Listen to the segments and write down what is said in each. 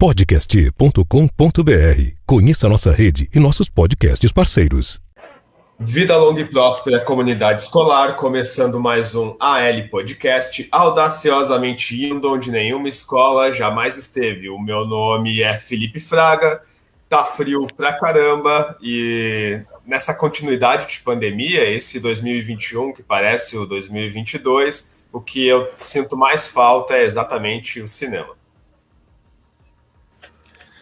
podcast.com.br. Conheça nossa rede e nossos podcasts parceiros. Vida longa e próspera, comunidade escolar, começando mais um AL Podcast, audaciosamente indo onde nenhuma escola jamais esteve. O meu nome é Felipe Fraga, tá frio pra caramba e nessa continuidade de pandemia, esse 2021 que parece o 2022, o que eu sinto mais falta é exatamente o cinema.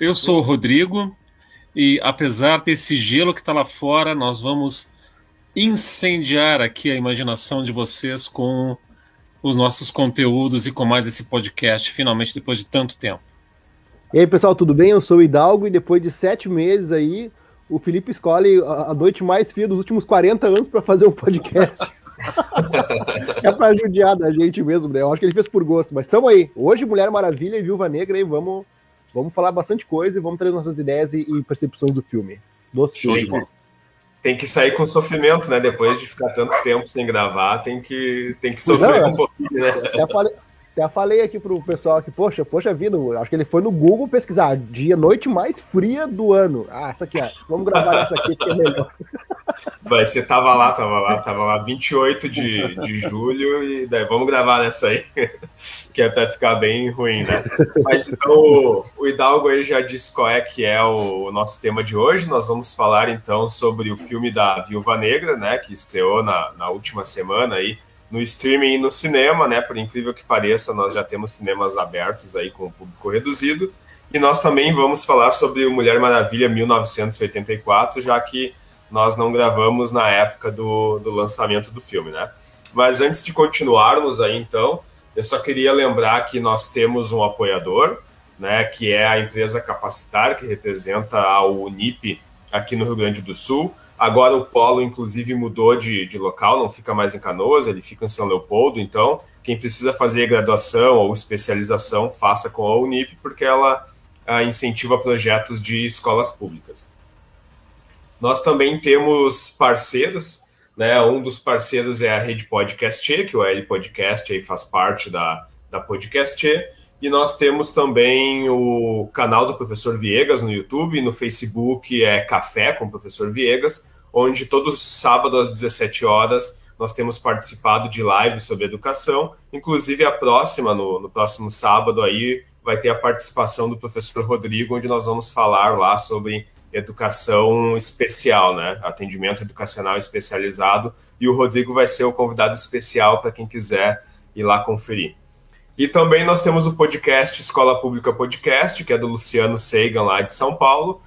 Eu sou o Rodrigo e apesar desse gelo que está lá fora, nós vamos incendiar aqui a imaginação de vocês com os nossos conteúdos e com mais esse podcast, finalmente, depois de tanto tempo. E aí, pessoal, tudo bem? Eu sou o Hidalgo e depois de 7 meses aí, o Felipe escolhe a noite mais fria dos últimos 40 anos para fazer um podcast. É para judiar da gente mesmo, né? Eu acho que ele fez por gosto, mas estamos aí. Hoje, Mulher Maravilha e Viúva Negra, e vamos falar bastante coisa e vamos trazer nossas ideias e percepções do filme. Tem que sair com sofrimento, né? Depois de ficar tanto tempo sem gravar, tem que sofrer um pouquinho, né? Até falei aqui pro pessoal que, poxa vida, acho que ele foi no Google pesquisar noite mais fria do ano. Ah, essa aqui, vamos gravar essa aqui que é melhor. Mas você tava lá 28 de julho e daí vamos gravar nessa aí, que é pra ficar bem ruim, né? Mas então o Hidalgo aí já disse qual é que é o nosso tema de hoje. Nós vamos falar então sobre o filme da Viúva Negra, né, que estreou na última semana aí, no streaming e no cinema, né? Por incrível que pareça, nós já temos cinemas abertos aí com o público reduzido. E nós também vamos falar sobre o Mulher Maravilha 1984, já que nós não gravamos na época do lançamento do filme, né? Mas antes de continuarmos aí, então, eu só queria lembrar que nós temos um apoiador, né? Que é a empresa Capacitar, que representa a Unip aqui no Rio Grande do Sul. Agora o polo, inclusive, mudou de local, não fica mais em Canoas, ele fica em São Leopoldo. Então, quem precisa fazer graduação ou especialização, faça com a Unip, porque ela incentiva projetos de escolas públicas. Nós também temos parceiros, né? Um dos parceiros é a Rede Podcast, que o AL Podcast aí faz parte da Podcast. E nós temos também o canal do Professor Viegas no YouTube, no Facebook é Café com o Professor Viegas, onde todo sábado às 17 horas nós temos participado de lives sobre educação. Inclusive a próxima, no próximo sábado aí, vai ter a participação do professor Rodrigo, onde nós vamos falar lá sobre educação especial, né? Atendimento educacional especializado. E o Rodrigo vai ser o convidado especial para quem quiser ir lá conferir. E também nós temos o podcast Escola Pública Podcast, que é do Luciano Seigan, lá de São Paulo.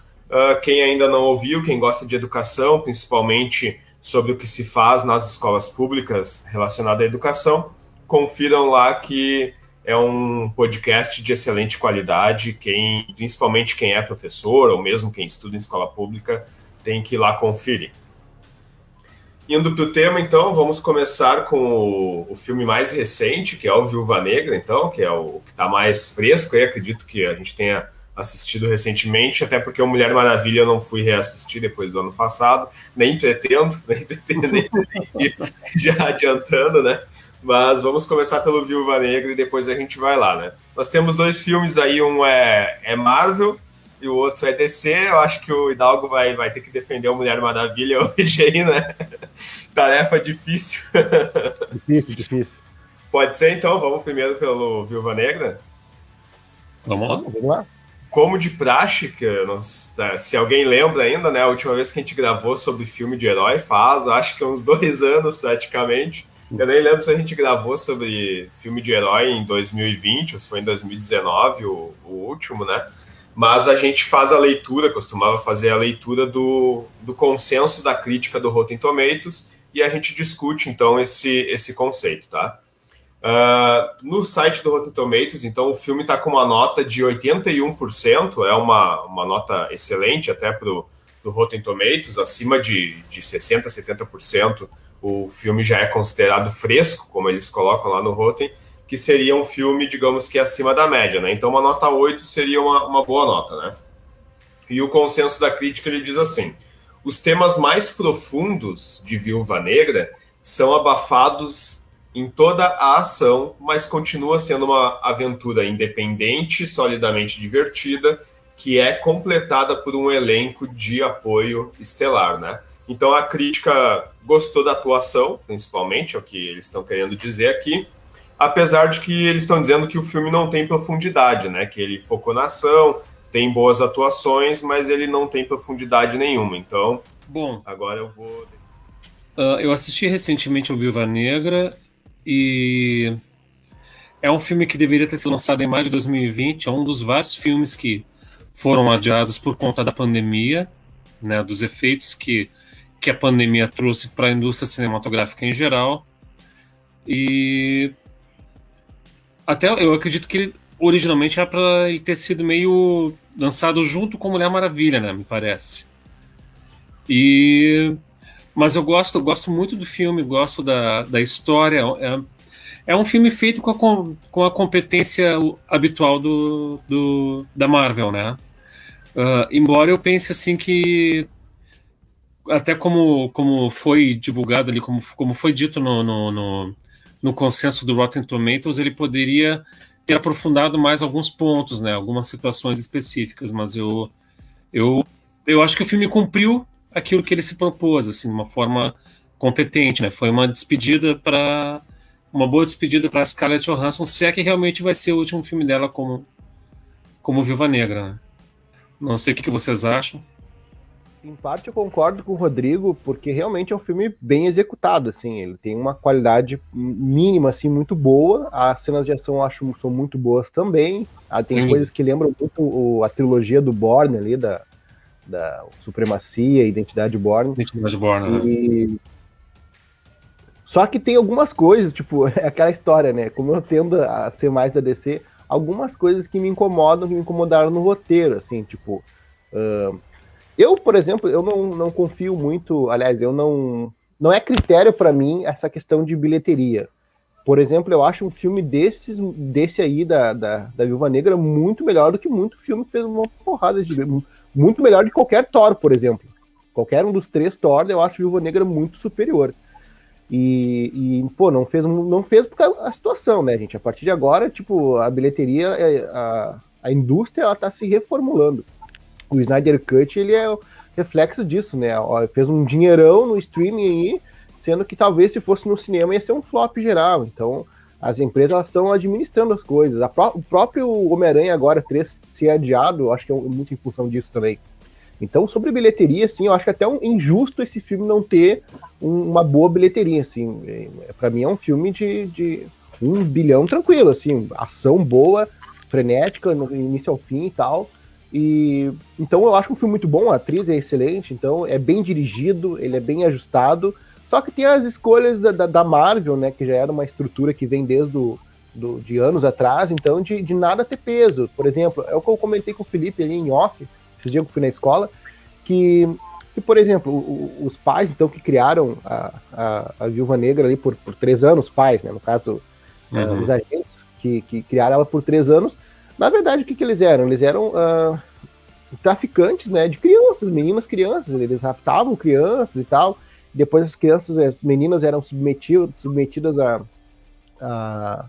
Quem ainda não ouviu, quem gosta de educação, principalmente sobre o que se faz nas escolas públicas relacionado à educação, confiram lá que é um podcast de excelente qualidade. Principalmente quem é professor, ou mesmo quem estuda em escola pública, tem que ir lá conferir. Indo para o tema, então, vamos começar com o filme mais recente, que é o Viúva Negra, então, que é o que está mais fresco, e acredito que a gente tenha assistido recentemente, até porque o Mulher Maravilha eu não fui reassistir depois do ano passado, nem pretendo já adiantando, né? Mas vamos começar pelo Viúva Negra e depois a gente vai lá, né? Nós temos 2 filmes aí, um é Marvel e o outro é DC. Eu acho que o Hidalgo vai ter que defender a Mulher Maravilha hoje aí, né? Tarefa difícil. Difícil. Pode ser, então. Vamos primeiro pelo Viúva Negra? Vamos lá. Como de praxe, se alguém lembra ainda, né? A última vez que a gente gravou sobre filme de herói acho que uns 2 anos praticamente. Eu nem lembro se a gente gravou sobre filme de herói em 2020, ou se foi em 2019 o último, né? Mas a gente costumava fazer a leitura do consenso da crítica do Rotten Tomatoes e a gente discute, então, esse conceito, tá? No site do Rotten Tomatoes, então, o filme está com uma nota de 81%, é uma nota excelente até para o Rotten Tomatoes, acima de 60%, 70%, o filme já é considerado fresco, como eles colocam lá no Rotten, que seria um filme, digamos que acima da média, né? Então uma nota 8 seria uma boa nota, né? E o consenso da crítica, ele diz assim: os temas mais profundos de Viúva Negra são abafados em toda a ação, mas continua sendo uma aventura independente, solidamente divertida, que é completada por um elenco de apoio estelar, né? Então a crítica gostou da atuação, principalmente, é o que eles estão querendo dizer aqui, apesar de que eles estão dizendo que o filme não tem profundidade, né? Que ele focou na ação, tem boas atuações, mas ele não tem profundidade nenhuma. Então, Bom, agora eu vou... eu assisti recentemente o Viúva Negra e é um filme que deveria ter sido lançado em maio de 2020. É um dos vários filmes que foram adiados por conta da pandemia, né, dos efeitos que a pandemia trouxe para a indústria cinematográfica em geral. E até eu acredito que ele originalmente era para ele ter sido meio lançado junto com Mulher Maravilha, né, me parece. Mas eu gosto muito do filme, gosto da história. É um filme feito com a competência habitual da Marvel, né? Embora eu pense assim que, até como foi divulgado ali, como foi dito no consenso do Rotten Tomatoes, ele poderia ter aprofundado mais alguns pontos, né? Algumas situações específicas, mas eu acho que o filme cumpriu aquilo que ele se propôs, assim, de uma forma competente, né? Foi uma boa despedida para Scarlett Johansson, se é que realmente vai ser o último filme dela como Viúva Negra, né? Não sei o que vocês acham. Em parte eu concordo com o Rodrigo, porque realmente é um filme bem executado, assim, ele tem uma qualidade mínima, assim, muito boa, as cenas de ação eu acho que são muito boas também, tem Sim. coisas que lembram muito a trilogia do Bourne ali, da Supremacia, Identidade Bourne. Identidade Bourne, né? Só que tem algumas coisas, tipo, é aquela história, né, como eu tendo a ser mais da DC, algumas coisas que me incomodaram no roteiro, assim, tipo... Eu, por exemplo, eu não confio muito, aliás, não é critério para mim essa questão de bilheteria. Por exemplo, eu acho um filme desse aí, da Viúva Negra, muito melhor do que muito filme que fez uma porrada de... Muito melhor de qualquer Thor, por exemplo. Qualquer um dos 3 Thor, eu acho Viúva Negra muito superior. Pô, não fez por causa da situação, né, gente? A partir de agora, tipo, a bilheteria, a indústria, ela tá se reformulando. O Snyder Cut, ele é o reflexo disso, né? Fez um dinheirão no streaming aí, sendo que talvez se fosse no cinema ia ser um flop geral. Então, as empresas estão administrando as coisas. O próprio Homem-Aranha agora 3 ser adiado, eu acho que é muito em função disso também. Então, sobre bilheteria, assim, eu acho que até injusto esse filme não ter uma boa bilheteria, assim. Para mim é um filme de 1 bilhão tranquilo, assim, ação boa, frenética, no início ao fim e tal. Então eu acho um filme muito bom, a atriz é excelente, então é bem dirigido, ele é bem ajustado, só que tem as escolhas da Marvel, né, que já era uma estrutura que vem desde de anos atrás, então de nada ter peso. Por exemplo, é o que eu comentei com o Felipe ali em off, esses dias que eu fui na escola, que por exemplo, os pais, então, que criaram a Viúva Negra ali por 3 anos, pais, né, no caso, os agentes que criaram ela por 3 anos, na verdade, o que eles eram? Eles eram traficantes, né, de crianças, meninas crianças, eles raptavam crianças e tal, depois as meninas eram submetidas a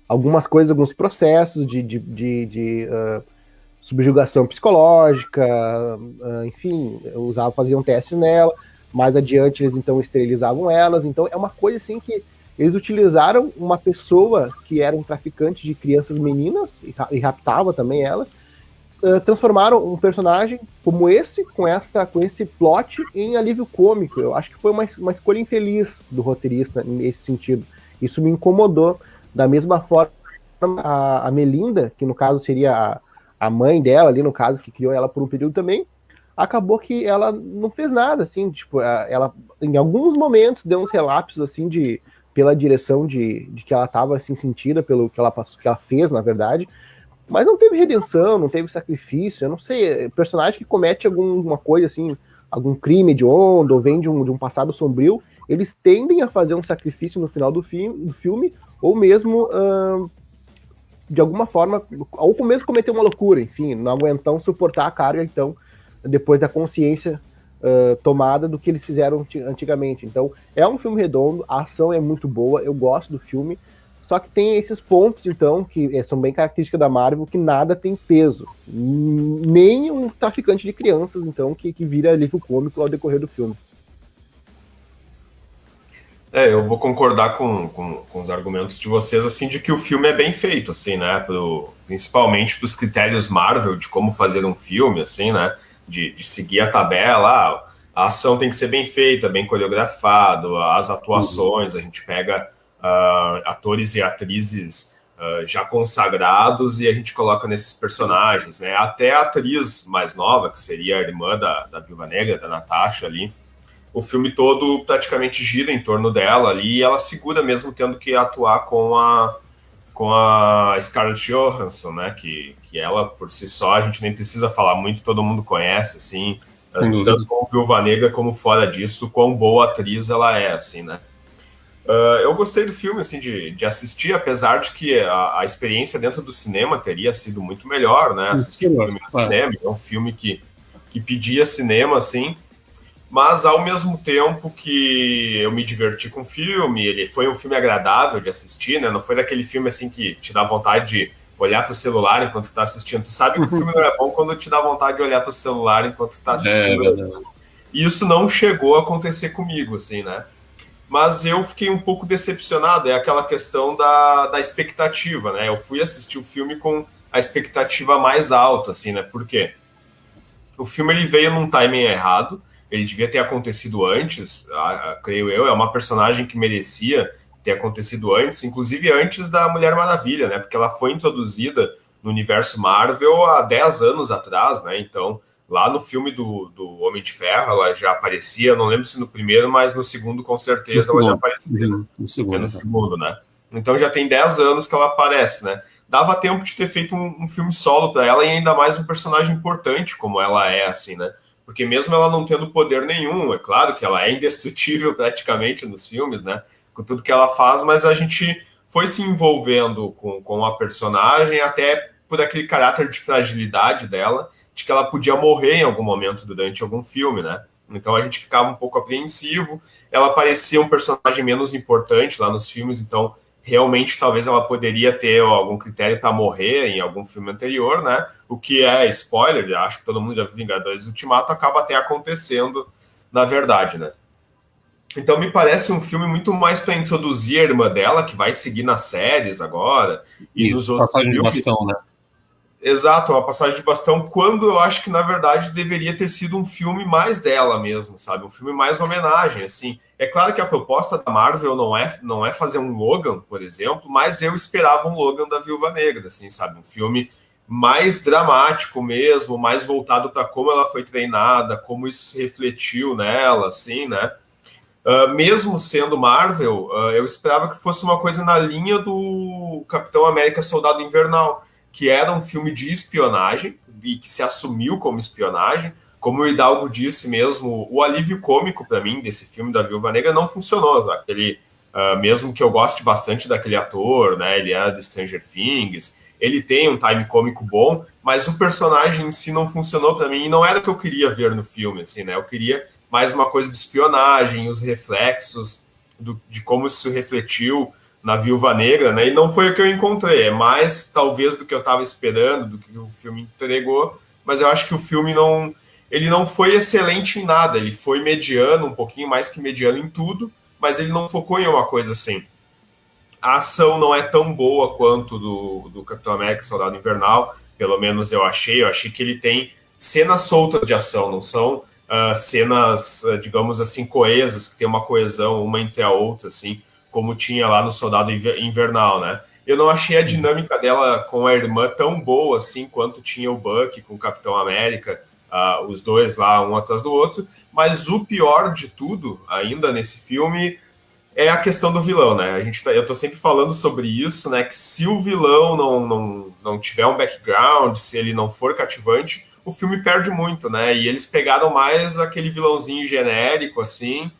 algumas coisas, alguns processos de subjugação psicológica, enfim, faziam testes nela, mais adiante eles então esterilizavam elas, então é uma coisa assim que eles utilizaram uma pessoa que era um traficante de crianças meninas e raptava também elas, transformaram um personagem como esse, com esse plot, em alívio cômico. Eu acho que foi uma escolha infeliz do roteirista nesse sentido. Isso me incomodou. Da mesma forma, a Melinda, que no caso seria a mãe dela ali, no caso, que criou ela por um período também, acabou que ela não fez nada, assim, tipo, ela em alguns momentos deu uns relapsos, assim, pela direção de que ela estava assim, sentida pelo que ela passou, que ela fez, na verdade, mas não teve redenção, não teve sacrifício, eu não sei, personagem que comete alguma coisa assim, algum crime hediondo, ou vem de um passado sombrio, eles tendem a fazer um sacrifício no final do filme, ou mesmo, de alguma forma, ou mesmo cometer uma loucura, enfim, não aguentam suportar a carga, então, depois da consciência tomada do que eles fizeram antigamente. Então, é um filme redondo, a ação é muito boa, eu gosto do filme, só que tem esses pontos, então, que são bem características da Marvel, que nada tem peso. Nem um traficante de crianças, então, que vira alívio cômico ao decorrer do filme. Eu vou concordar com os argumentos de vocês, assim, de que o filme é bem feito, assim, né, principalmente para os critérios Marvel de como fazer um filme, assim, né, de seguir a tabela, a ação tem que ser bem feita, bem coreografado, as atuações, a gente pega atores e atrizes já consagrados e a gente coloca nesses personagens, né, até a atriz mais nova, que seria a irmã da Viúva Negra, da Natasha ali, o filme todo praticamente gira em torno dela ali e ela segura mesmo tendo que atuar com a Scarlett Johansson, né? Que ela, por si só, a gente nem precisa falar muito, todo mundo conhece, assim, tanto como Viúva Negra como fora disso, quão boa atriz ela é, assim, né? Eu gostei do filme, assim, de assistir, apesar de que a experiência dentro do cinema teria sido muito melhor, né? Assistir o filme no cinema, é um filme que pedia cinema, assim, mas ao mesmo tempo que eu me diverti com o filme, ele foi um filme agradável de assistir, né? Não foi daquele filme assim que te dá vontade de olhar para o celular enquanto tu tá assistindo. Tu sabe que o filme não é bom quando te dá vontade de olhar para o celular enquanto tu tá assistindo. E isso não chegou a acontecer comigo, assim, né? Mas eu fiquei um pouco decepcionado, é aquela questão da expectativa, né? Eu fui assistir o filme com a expectativa mais alta, assim, né? Por quê? O filme ele veio num timing errado, ele devia ter acontecido antes, creio eu, é uma personagem que merecia ter acontecido antes, inclusive antes da Mulher Maravilha, né? Porque ela foi introduzida no universo Marvel há 10 anos atrás, né? Então, lá no filme do Homem de Ferro, ela já aparecia, não lembro se no primeiro, mas no segundo, com certeza, ela já aparecia. No segundo, né? Então já tem 10 anos que ela aparece, né? Dava tempo de ter feito um filme solo para ela e ainda mais um personagem importante como ela é, assim, né? Porque mesmo ela não tendo poder nenhum, é claro que ela é indestrutível praticamente nos filmes, né? Com tudo que ela faz, mas a gente foi se envolvendo com a personagem até por aquele caráter de fragilidade dela, de que ela podia morrer em algum momento durante algum filme, né? Então a gente ficava um pouco apreensivo. Ela parecia um personagem menos importante lá nos filmes, então realmente talvez ela poderia ter algum critério para morrer em algum filme anterior, né? O que é spoiler, acho que todo mundo já viu Vingadores Ultimato, acaba até acontecendo na verdade, né? Então me parece um filme muito mais para introduzir a irmã dela, que vai seguir nas séries agora. E nos outros passagem de bastão, né? Exato, uma passagem de bastão, quando eu acho que, na verdade, deveria ter sido um filme mais dela mesmo, sabe? Um filme mais homenagem, assim. É claro que a proposta da Marvel não é fazer um Logan, por exemplo, mas eu esperava um Logan da Viúva Negra, assim, sabe? Um filme mais dramático mesmo, mais voltado para como ela foi treinada, como isso se refletiu nela, assim, né? Mesmo sendo Marvel, eu esperava que fosse uma coisa na linha do Capitão América Soldado Invernal, que era um filme de espionagem e que se assumiu como espionagem. Como o Hidalgo disse mesmo, o alívio cômico para mim desse filme da Viúva Negra não funcionou. Aquele, mesmo que eu goste bastante daquele ator, né, ele é do Stranger Things, ele tem um time cômico bom, mas o personagem em si não funcionou para mim e não era o que eu queria ver no filme, assim, né? Eu queria mais uma coisa de espionagem, os reflexos de como isso refletiu na Viúva Negra, né? E não foi o que eu encontrei. É mais, talvez, do que eu estava esperando, do que o filme entregou, mas eu acho que o filme ele não foi excelente em nada. Ele foi mediano, um pouquinho mais que mediano em tudo, mas ele não focou em uma coisa assim. A ação não é tão boa quanto do Capitão América Soldado Invernal, pelo menos eu achei. Eu achei que ele tem cenas soltas de ação, não são cenas, digamos assim, coesas, que tem uma coesão uma entre a outra, assim, como tinha lá no Soldado Invernal, né? Eu não achei a dinâmica dela com a irmã tão boa assim quanto tinha o Bucky com o Capitão América, os dois lá, um atrás do outro, mas o pior de tudo, ainda nesse filme, é a questão do vilão, né? Eu tô sempre falando sobre isso, né? Que se o vilão não tiver um background, se ele não for cativante, o filme perde muito, né? E eles pegaram mais aquele vilãozinho genérico, assim,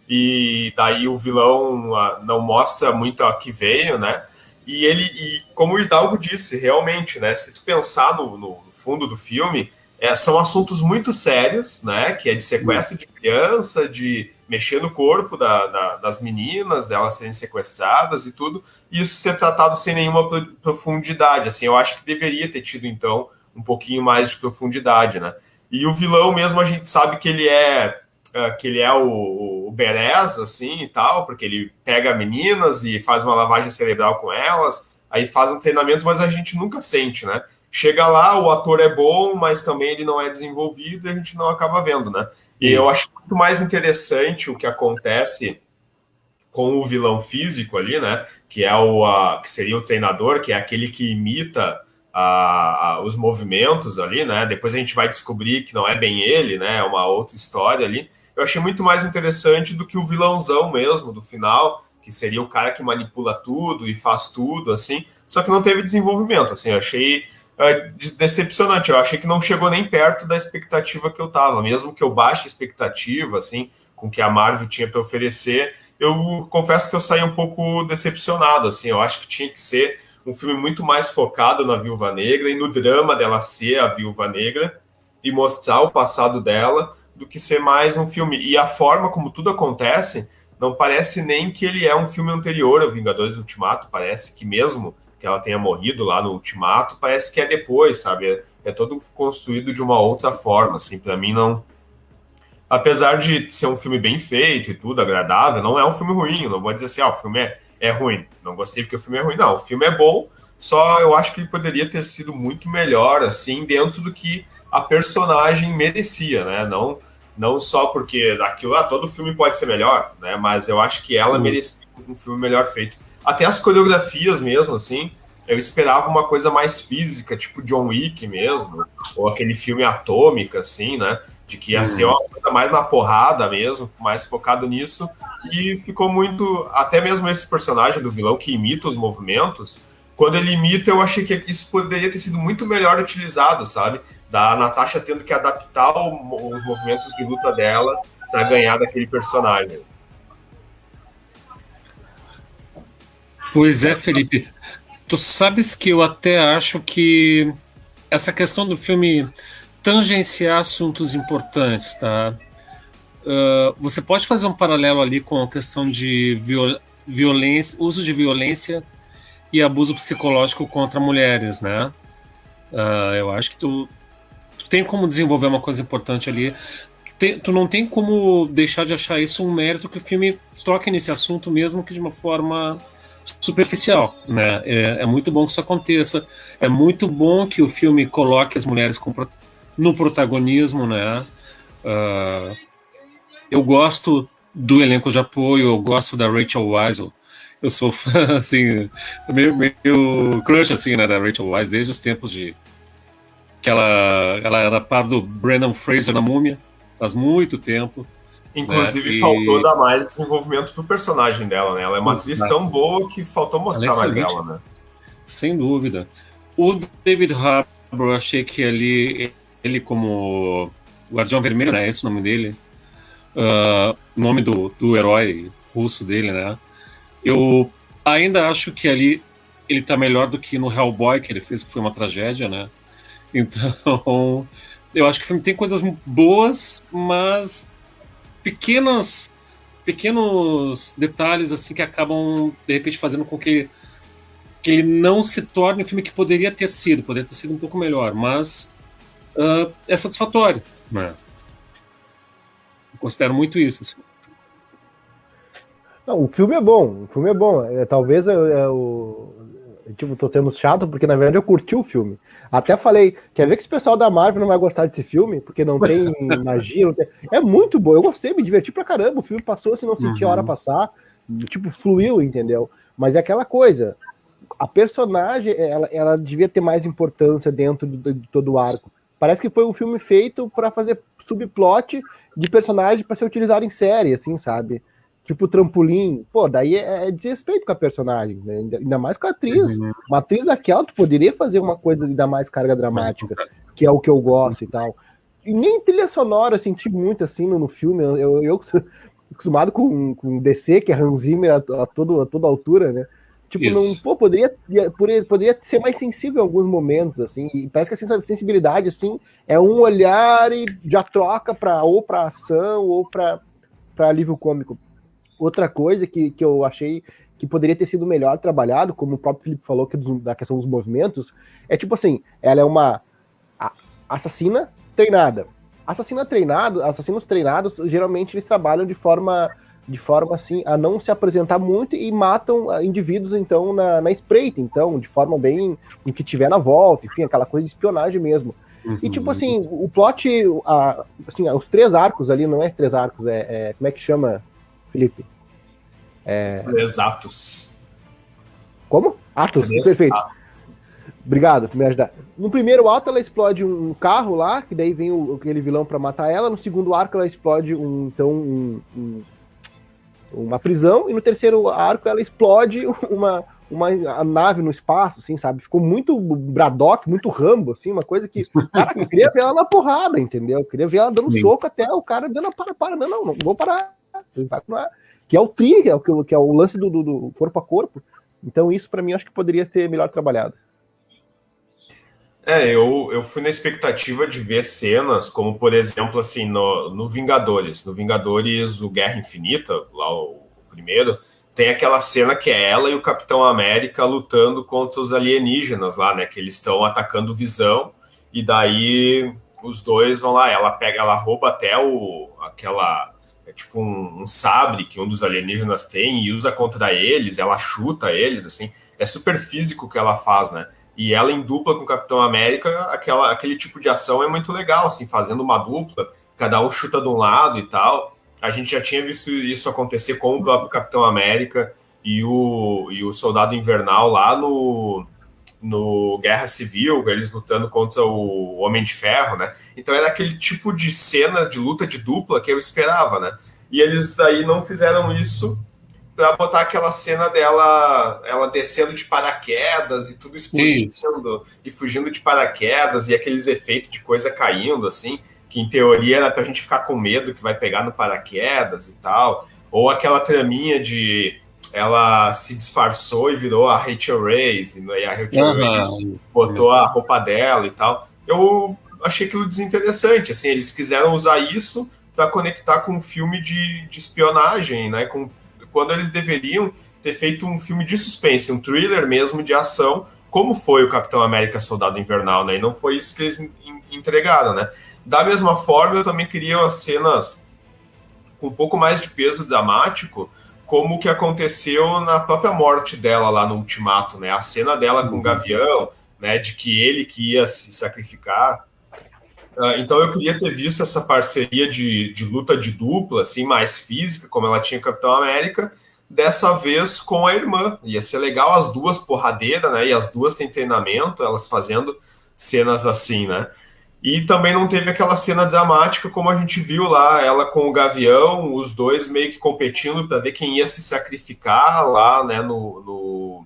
e daí o vilão não mostra muito a que veio, né? E como o Hidalgo disse, realmente, né? Se tu pensar no fundo do filme, são assuntos muito sérios, né? Que é de sequestro de criança, de mexer no corpo das meninas, delas serem sequestradas e tudo, e isso ser tratado sem nenhuma profundidade. Assim, eu acho que deveria ter tido, então, um pouquinho mais de profundidade, né? E o vilão mesmo, a gente sabe que ele é o Berez, assim, e tal, porque ele pega meninas e faz uma lavagem cerebral com elas, aí faz um treinamento, mas a gente nunca sente, né? Chega lá, o ator é bom, mas também ele não é desenvolvido e a gente não acaba vendo, né? E eu acho muito mais interessante o que acontece com o vilão físico ali, né? Que é que seria o treinador, que é aquele que imita os movimentos ali, né? Depois a gente vai descobrir que não é bem ele, né? É uma outra história ali. Eu achei muito mais interessante do que o vilãozão mesmo, do final, que seria o cara que manipula tudo e faz tudo, assim. Só que não teve desenvolvimento, assim. Eu achei decepcionante. Eu achei que não chegou nem perto da expectativa que eu tava. Mesmo que eu baixe a expectativa, assim, com o que a Marvel tinha para oferecer, eu confesso que eu saí um pouco decepcionado, assim. Eu acho que tinha que ser um filme muito mais focado na Viúva Negra e no drama dela ser a Viúva Negra e mostrar o passado dela, do que ser mais um filme. E a forma como tudo acontece, não parece nem que ele é um filme anterior ao Vingadores Ultimato, parece que mesmo que ela tenha morrido lá no Ultimato, parece que é depois, sabe? É todo construído de uma outra forma, assim, para mim não... Apesar de ser um filme bem feito e tudo, agradável, não é um filme ruim, não vou dizer assim, o filme é ruim, não gostei porque o filme é ruim, não, o filme é bom, só eu acho que ele poderia ter sido muito melhor, assim, dentro do que a personagem merecia, né? Não só porque aquilo lá, todo filme pode ser melhor, né? Mas eu acho que ela merecia um filme melhor feito. Até as coreografias mesmo, assim, eu esperava uma coisa mais física, tipo John Wick mesmo, ou aquele filme Atômica, assim, né? De que ia ser uma coisa mais na porrada mesmo, mais focado nisso, e ficou muito... Até mesmo esse personagem do vilão que imita os movimentos, quando ele imita, eu achei que isso poderia ter sido muito melhor utilizado, sabe? Da Natasha tendo que adaptar os movimentos de luta dela para ganhar daquele personagem. Pois é, Felipe. Tu sabes que eu até acho que essa questão do filme tangenciar assuntos importantes, tá? Você pode fazer um paralelo ali com a questão de violência, uso de violência e abuso psicológico contra mulheres, né? Eu acho que tu tem como desenvolver uma coisa importante ali. Tu não tem como deixar de achar isso um mérito que o filme toque nesse assunto, mesmo que de uma forma superficial, né? É muito bom que isso aconteça. É muito bom que o filme coloque as mulheres no protagonismo, né? Eu gosto do elenco de apoio, eu gosto da Rachel Weisz. Eu sou fã, assim, meio crush, assim, né, da Rachel Weisz, desde os tempos que ela era par do Brendan Fraser na Múmia, faz muito tempo. Inclusive, né? faltou dar mais desenvolvimento pro personagem dela, né? Ela é uma atriz tão boa que faltou mostrar mais ela, né? Sem dúvida. O David Harbour, eu achei que ele como Guardião Vermelho, né? Esse é o nome dele. Nome do herói russo dele, né? Eu ainda acho que ali ele tá melhor do que no Hellboy, que ele fez, que foi uma tragédia, né? Então, eu acho que o filme tem coisas boas, mas pequenos detalhes assim que acabam, de repente, fazendo com que ele não se torne um filme que poderia ter sido um pouco melhor, mas é satisfatório, né? Eu considero muito isso, assim. Não, o filme é bom. Talvez tipo, tô sendo chato, porque na verdade eu curti o filme. Até falei, quer ver que esse pessoal da Marvel não vai gostar desse filme? Porque não tem magia, não tem... É muito bom, eu gostei, me diverti pra caramba. O filme passou assim, não senti a hora passar. Tipo, fluiu, entendeu? Mas é aquela coisa, a personagem, ela devia ter mais importância dentro de todo o arco. Parece que foi um filme feito pra fazer subplot de personagem pra ser utilizado em série, assim, sabe? Tipo trampolim, pô, daí é desrespeito com a personagem, né? Ainda mais com a atriz. Uma atriz daquela, tu poderia fazer uma coisa de dar mais carga dramática, que é o que eu gosto e tal. E nem trilha sonora eu senti muito assim no filme. Eu acostumado com DC, que é Hans Zimmer a toda altura, né? Tipo, não, pô, poderia ser mais sensível em alguns momentos, assim, e parece que a sensibilidade, assim, é um olhar e já troca ou pra ação ou pra alívio cômico. Outra coisa que eu achei que poderia ter sido melhor trabalhado, como o próprio Felipe falou, que da questão dos movimentos, é tipo assim, ela é uma assassina treinada. Assassinos treinados, geralmente eles trabalham de forma assim, a não se apresentar muito e matam indivíduos, então, na espreita, então, de forma bem, em que tiver na volta, enfim, aquela coisa de espionagem mesmo. E, tipo assim, o plot, assim, os 3 arcos ali, não é 3 arcos, como é que chama, Felipe? 3 atos. Como? Atos, perfeito. Obrigado por me ajudar. No primeiro ato, ela explode um carro lá, que daí vem aquele vilão pra matar ela. No segundo arco, ela explode uma prisão. E no terceiro arco, ela explode uma nave no espaço, assim, sabe? Ficou muito Braddock, muito Rambo, assim, uma coisa que... Caraca, eu queria ver ela na porrada, entendeu? Eu queria ver ela dando soco até o cara dando para. Não vou parar. Ele vai continuar. Que é o tri, que é o lance do corpo a corpo. Então isso, pra mim, acho que poderia ser melhor trabalhado. Eu fui na expectativa de ver cenas como, por exemplo, assim, no Vingadores. No Vingadores, o Guerra Infinita, lá o primeiro, tem aquela cena que é ela e o Capitão América lutando contra os alienígenas lá, né? Que eles estão atacando o Visão, e daí os dois vão lá, ela rouba até tipo um sabre que um dos alienígenas tem e usa contra eles, ela chuta eles, assim. É super físico o que ela faz, né? E ela em dupla com o Capitão América, aquele tipo de ação é muito legal, assim, fazendo uma dupla, cada um chuta de um lado e tal. A gente já tinha visto isso acontecer com o próprio Capitão América e o Soldado Invernal lá no Guerra Civil, eles lutando contra o Homem de Ferro, né? Então era aquele tipo de cena de luta de dupla que eu esperava, né? E eles aí não fizeram isso para botar aquela cena dela, ela descendo de paraquedas e tudo explodindo e fugindo de paraquedas e aqueles efeitos de coisa caindo, assim, que em teoria era pra gente ficar com medo que vai pegar no paraquedas e tal, ou aquela traminha de ela se disfarçou e virou a Rachel Reis, e a Rachel Reis botou a roupa dela e tal. Eu achei aquilo desinteressante, assim, eles quiseram usar isso para conectar com um filme de espionagem, né, quando eles deveriam ter feito um filme de suspense, um thriller mesmo de ação, como foi o Capitão América Soldado Invernal, né? E não foi isso que eles entregaram, né? Da mesma forma, eu também queria as cenas com um pouco mais de peso dramático, como o que aconteceu na própria morte dela lá no Ultimato, né? A cena dela com o Gavião, né? De que ele que ia se sacrificar. Então eu queria ter visto essa parceria de luta de dupla, assim, mais física, como ela tinha Capitão América, dessa vez com a irmã. Ia ser legal as duas porradeiras, né? E as duas têm treinamento, elas fazendo cenas assim, né? E também não teve aquela cena dramática como a gente viu lá, ela com o Gavião, os dois meio que competindo para ver quem ia se sacrificar lá, né, no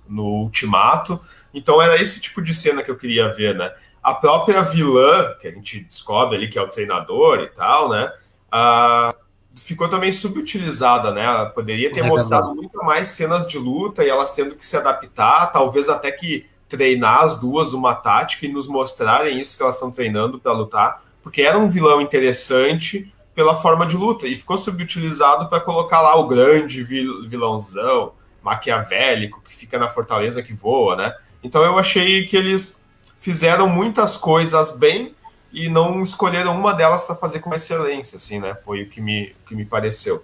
Ultimato. Então era esse tipo de cena que eu queria ver, né? A própria vilã, que a gente descobre ali que é o treinador e tal, né? Ficou também subutilizada, né? Ela poderia ter mostrado muito mais cenas de luta e elas tendo que se adaptar, talvez até que treinar as duas uma tática e nos mostrarem isso que elas estão treinando para lutar, porque era um vilão interessante pela forma de luta e ficou subutilizado para colocar lá o grande vilãozão maquiavélico que fica na fortaleza que voa, né? Então eu achei que eles fizeram muitas coisas bem e não escolheram uma delas para fazer com excelência, assim, né? Foi o que me pareceu.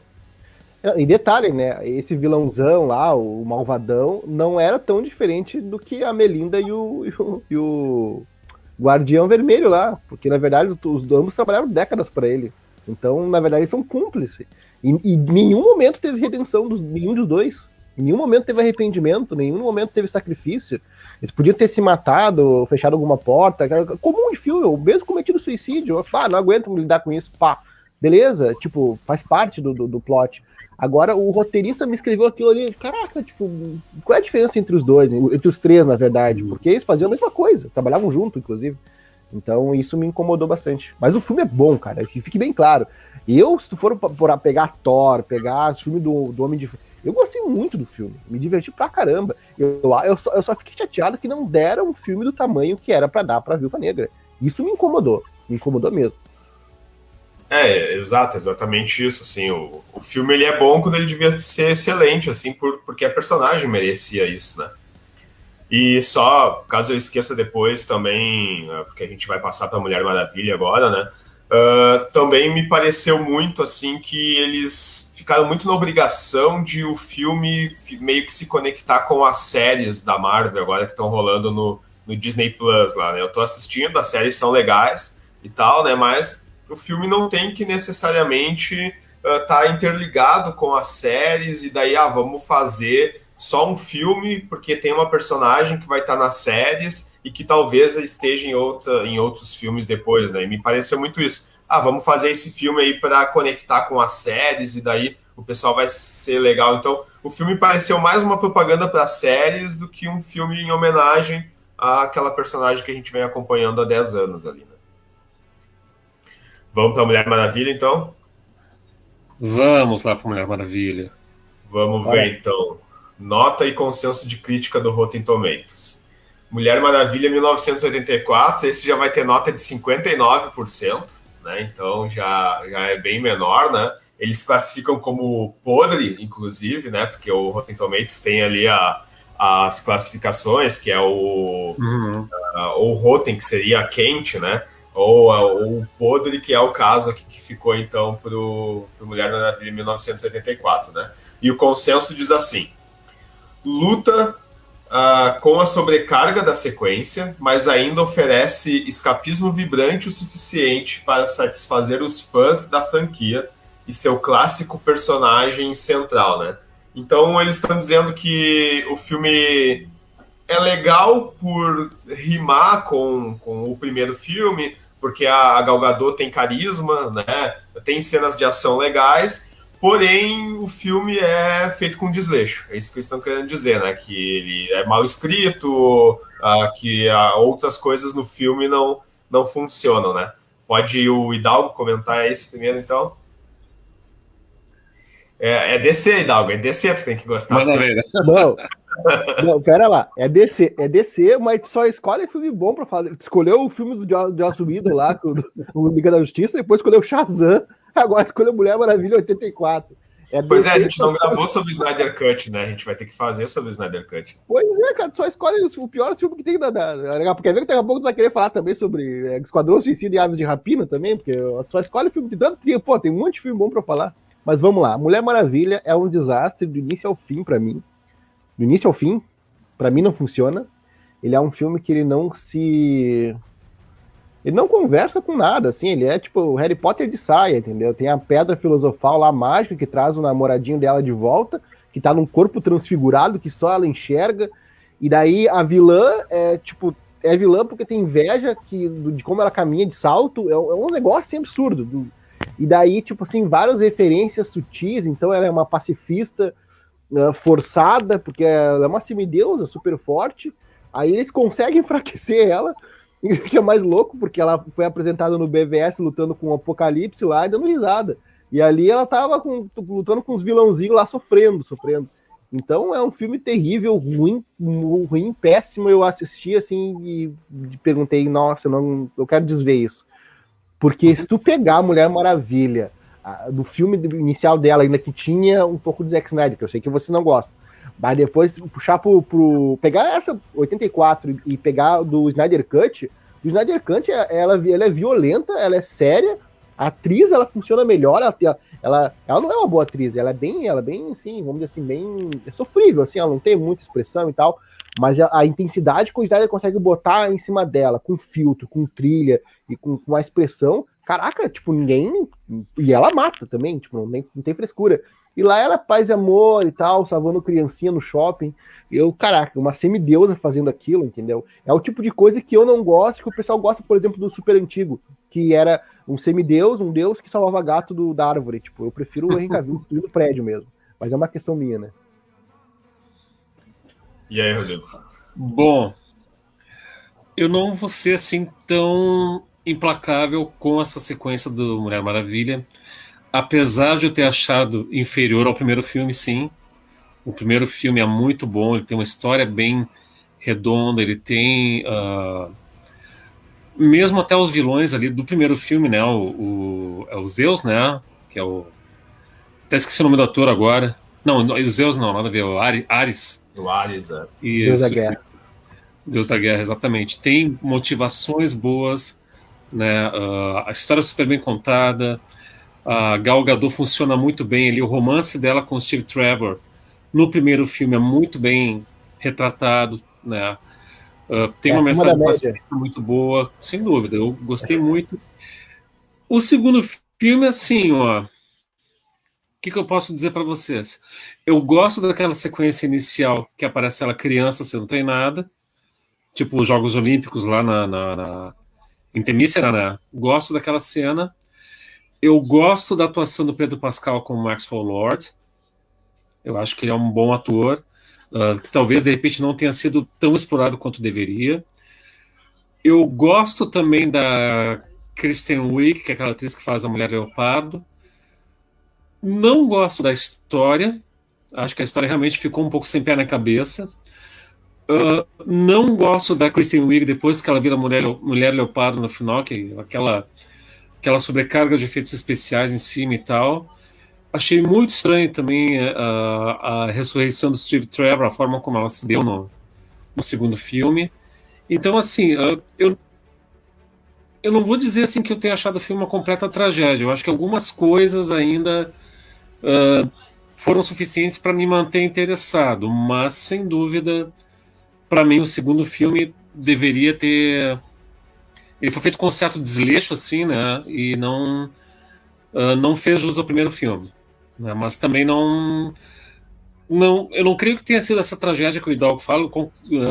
E detalhe, né? Esse vilãozão lá, o malvadão, não era tão diferente do que a Melinda e o Guardião Vermelho lá, porque na verdade os ambos trabalharam décadas para ele. Então, na verdade, eles são cúmplices. E em nenhum momento teve redenção nenhum dos dois. Em nenhum momento teve arrependimento, em nenhum momento teve sacrifício. Eles podiam ter se matado, fechado alguma porta, comum de filme, ou mesmo cometido suicídio. Não aguento lidar com isso, pá. Beleza, tipo, faz parte do plot. Agora, o roteirista me escreveu aquilo ali, caraca, tipo, qual é a diferença entre os dois, entre os três, na verdade? Porque eles faziam a mesma coisa, trabalhavam junto, inclusive. Então, isso me incomodou bastante. Mas o filme é bom, cara, que fique bem claro. Se tu for pegar Thor, pegar o filme do Homem de... Eu gostei muito do filme, me diverti pra caramba. Eu só fiquei chateado que não deram um filme do tamanho que era pra dar pra Viúva Negra. Isso me incomodou mesmo. Exatamente isso, assim, o filme ele é bom quando ele devia ser excelente, assim, porque a personagem merecia isso, né? E só, caso eu esqueça depois também, porque a gente vai passar pra Mulher Maravilha agora, né? Também me pareceu muito, assim, que eles ficaram muito na obrigação de o filme meio que se conectar com as séries da Marvel agora que estão rolando no Disney Plus lá, né? Eu tô assistindo, as séries são legais e tal, né? Mas o filme não tem que necessariamente tá interligado com as séries e daí, vamos fazer só um filme porque tem uma personagem que vai estar nas séries e que talvez esteja em outros filmes depois, né? E me pareceu muito isso. Vamos fazer esse filme aí para conectar com as séries e daí o pessoal vai ser legal. Então, o filme pareceu mais uma propaganda para séries do que um filme em homenagem àquela personagem que a gente vem acompanhando há 10 anos ali, né? Vamos para Mulher Maravilha, então? Vamos lá para Mulher Maravilha. Vamos ver, então. Nota e consenso de crítica do Rotten Tomatoes. Mulher Maravilha 1984, esse já vai ter nota de 59%, né? Então já é bem menor, né? Eles classificam como podre, inclusive, né? Porque o Rotten Tomatoes tem ali as classificações, que é o Rotten, que seria quente, né? Ou o podre, que é o caso aqui que ficou, então, pro Mulher Maravilha 1984, né? E o consenso diz assim: luta com a sobrecarga da sequência, mas ainda oferece escapismo vibrante o suficiente para satisfazer os fãs da franquia e seu clássico personagem central, né? Então, eles estão dizendo que o filme é legal por rimar com o primeiro filme, porque a Gal Gadot tem carisma, né? Tem cenas de ação legais, porém o filme é feito com desleixo. É isso que eles estão querendo dizer, né? Que ele é mal escrito, que outras coisas no filme não funcionam, né? Pode o Hidalgo comentar esse primeiro, então? É DC, Hidalgo, é DC, tu tem que gostar. Manda ver, né? Não, pera lá. É DC, mas só escolhe filme bom pra falar. Escolheu o filme do Joss Whedon lá, o Liga da Justiça, depois escolheu o Shazam, agora escolheu Mulher Maravilha 84. Pois a gente não gravou sobre o Snyder Cut, né? A gente vai ter que fazer sobre o Snyder Cut. Pois é, cara, só escolhe o pior filme que tem porque ver que daqui a pouco tu vai querer falar também sobre Esquadrão Suicida e Aves de Rapina também, porque só escolhe o filme que tem um monte de filme bom pra falar. Mas vamos lá, Mulher Maravilha é um desastre do início ao fim pra mim. Do início ao fim, pra mim não funciona. Ele é um filme que ele não conversa com nada, assim, ele é tipo o Harry Potter de saia, entendeu? Tem a pedra filosofal lá, mágica, que traz o namoradinho dela de volta, que tá num corpo transfigurado, que só ela enxerga, e daí a vilã é vilã porque tem inveja de como ela caminha de salto, é um negócio assim, absurdo. E daí, tipo assim, várias referências sutis, então ela é uma pacifista forçada, porque ela é uma semideusa super forte, aí eles conseguem enfraquecer ela, que é mais louco, porque ela foi apresentada no BVS lutando com o Apocalipse lá e dando risada. E ali ela tava lutando com os vilãozinhos lá sofrendo. Então é um filme terrível, ruim, péssimo. Eu assisti assim e perguntei, nossa, eu quero desver isso. Porque se tu pegar a Mulher Maravilha, do filme inicial dela, ainda que tinha um pouco de Zack Snyder, que eu sei que você não gosta, mas depois puxar pegar essa 84 e pegar do Snyder Cut, ela é violenta, ela é séria, a atriz ela funciona melhor, ela não é uma boa atriz, ela é bem, assim, vamos dizer assim, bem sofrível, assim, ela não tem muita expressão e tal, mas a intensidade que o Snyder consegue botar em cima dela, com filtro, com trilha e com a expressão, caraca, tipo, ninguém... E ela mata também, tipo, não tem frescura. E lá ela é paz e amor e tal, salvando criancinha no shopping. Caraca, uma semideusa fazendo aquilo, entendeu? É o tipo de coisa que eu não gosto, que o pessoal gosta, por exemplo, do Super Antigo, que era um semideus, um deus que salvava gato da árvore. Tipo, eu prefiro o Henry Cavill destruindo o prédio mesmo. Mas é uma questão minha, né? E aí, Rodrigo? Bom, eu não vou ser assim tão implacável com essa sequência do Mulher Maravilha, apesar de eu ter achado inferior ao primeiro filme, sim. O primeiro filme é muito bom, ele tem uma história bem redonda, ele tem mesmo até os vilões ali do primeiro filme, né? É o Zeus, né? Que é o. Até esqueci o nome do ator agora. Não, o Zeus não, nada a ver, o Ares. O Ares, é. Deus da Guerra. Deus da Guerra, exatamente. Tem motivações boas, né? A história é super bem contada. A Gal Gadot funciona muito bem ali. O romance dela com o Steve Trevor no primeiro filme é muito bem retratado, né? Tem uma mensagem muito boa, sem dúvida. Eu gostei muito. O segundo filme, assim, ó. O que eu posso dizer para vocês? Eu gosto daquela sequência inicial que aparece ela criança sendo treinada, tipo os Jogos Olímpicos lá em Temícera, né? Gosto daquela cena. Eu gosto da atuação do Pedro Pascal como Maxwell Lord. Eu acho que ele é um bom ator, que talvez de repente não tenha sido tão explorado quanto deveria. Eu gosto também da Kristen Wiig, que é aquela atriz que faz a Mulher Leopardo. Não gosto da história. Acho que a história realmente ficou um pouco sem pé na cabeça. Não gosto da Kristen Wiig depois que ela vira Mulher Leopardo no final, que aquela sobrecarga de efeitos especiais em cima e tal. Achei muito estranho também a ressurreição do Steve Trevor, a forma como ela se deu no segundo filme. Então, assim, eu não vou dizer assim que eu tenho achado o filme uma completa tragédia. Eu acho que algumas coisas ainda foram suficientes para me manter interessado, mas sem dúvida, para mim o segundo filme deveria ter. Ele foi feito com um certo desleixo, assim, né? E não fez jus ao primeiro filme, né? Mas também eu não creio que tenha sido essa tragédia que o Hidalgo fala.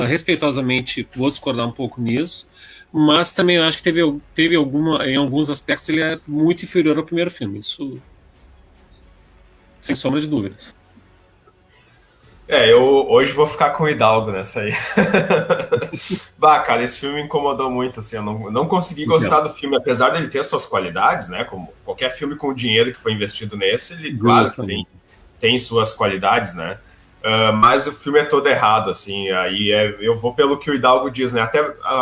Respeitosamente, vou discordar um pouco nisso. Mas também eu acho que teve em alguns aspectos ele é muito inferior ao primeiro filme, isso sem sombra de dúvidas. Eu hoje vou ficar com o Hidalgo nessa aí. Bah, cara, esse filme me incomodou muito, assim, eu não consegui gostar do filme, apesar dele ter suas qualidades, né, como qualquer filme com o dinheiro que foi investido nesse, ele, claro, tem suas qualidades, né, mas o filme é todo errado, assim, aí eu vou pelo que o Hidalgo diz, né,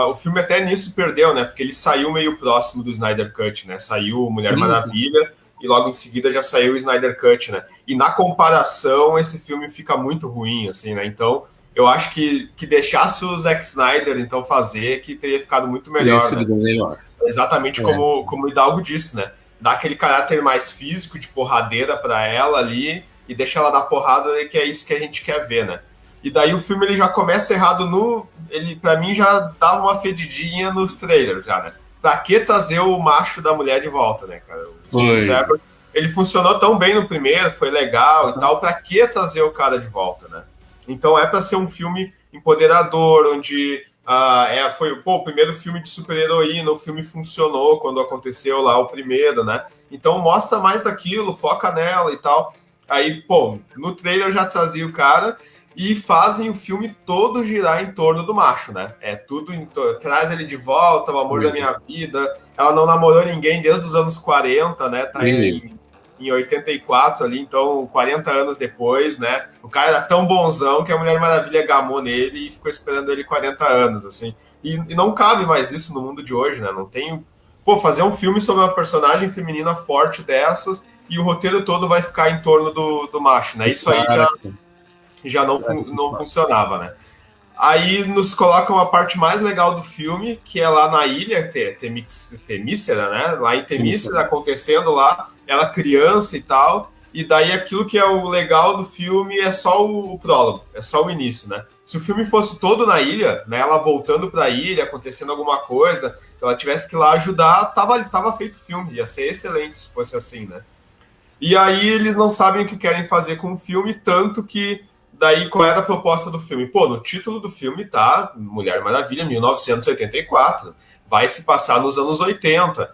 o filme até nisso perdeu, né, porque ele saiu meio próximo do Snyder Cut, né, saiu Mulher Maravilha, e logo em seguida já saiu o Snyder Cut, né, e na comparação esse filme fica muito ruim, assim, né, então eu acho que deixasse o Zack Snyder então fazer, que teria ficado muito melhor, né? Melhor. Exatamente como o Hidalgo disse, né, dá aquele caráter mais físico de porradeira para ela ali, e deixa ela dar porrada, que é isso que a gente quer ver, né? E daí o filme ele já começa errado ele, para mim, já dava uma fedidinha nos trailers, já, né? Pra que trazer o macho da mulher de volta, né, cara? O Steve Trevor, ele funcionou tão bem no primeiro, foi legal e tal, pra que trazer o cara de volta, né? Então é pra ser um filme empoderador, onde foi o primeiro filme de super-heroína, o filme funcionou quando aconteceu lá o primeiro, né? Então mostra mais daquilo, foca nela e tal. Aí, no trailer já trazia o cara e fazem o filme todo girar em torno do macho, né? É tudo, traz ele de volta, o amor da minha vida. Ela não namorou ninguém desde os anos 40, né? Tá em 84 ali, então 40 anos depois, né? O cara era tão bonzão que a Mulher Maravilha gamou nele e ficou esperando ele 40 anos, assim. E não cabe mais isso no mundo de hoje, né? Não tem... fazer um filme sobre uma personagem feminina forte dessas e o roteiro todo vai ficar em torno do macho, né? Isso aí já não funcionava, né? Aí nos colocam a parte mais legal do filme, que é lá na ilha, Temícera, né? Lá em Temícera, acontecendo lá, ela criança e tal, e daí aquilo que é o legal do filme é só o prólogo, é só o início, né? Se o filme fosse todo na ilha, né, ela voltando para a ilha, acontecendo alguma coisa, ela tivesse que ir lá ajudar, tava feito o filme, ia ser excelente se fosse assim, né? E aí eles não sabem o que querem fazer com o filme, tanto que daí qual era a proposta do filme? No título do filme tá Mulher Maravilha, 1984, vai se passar nos anos 80.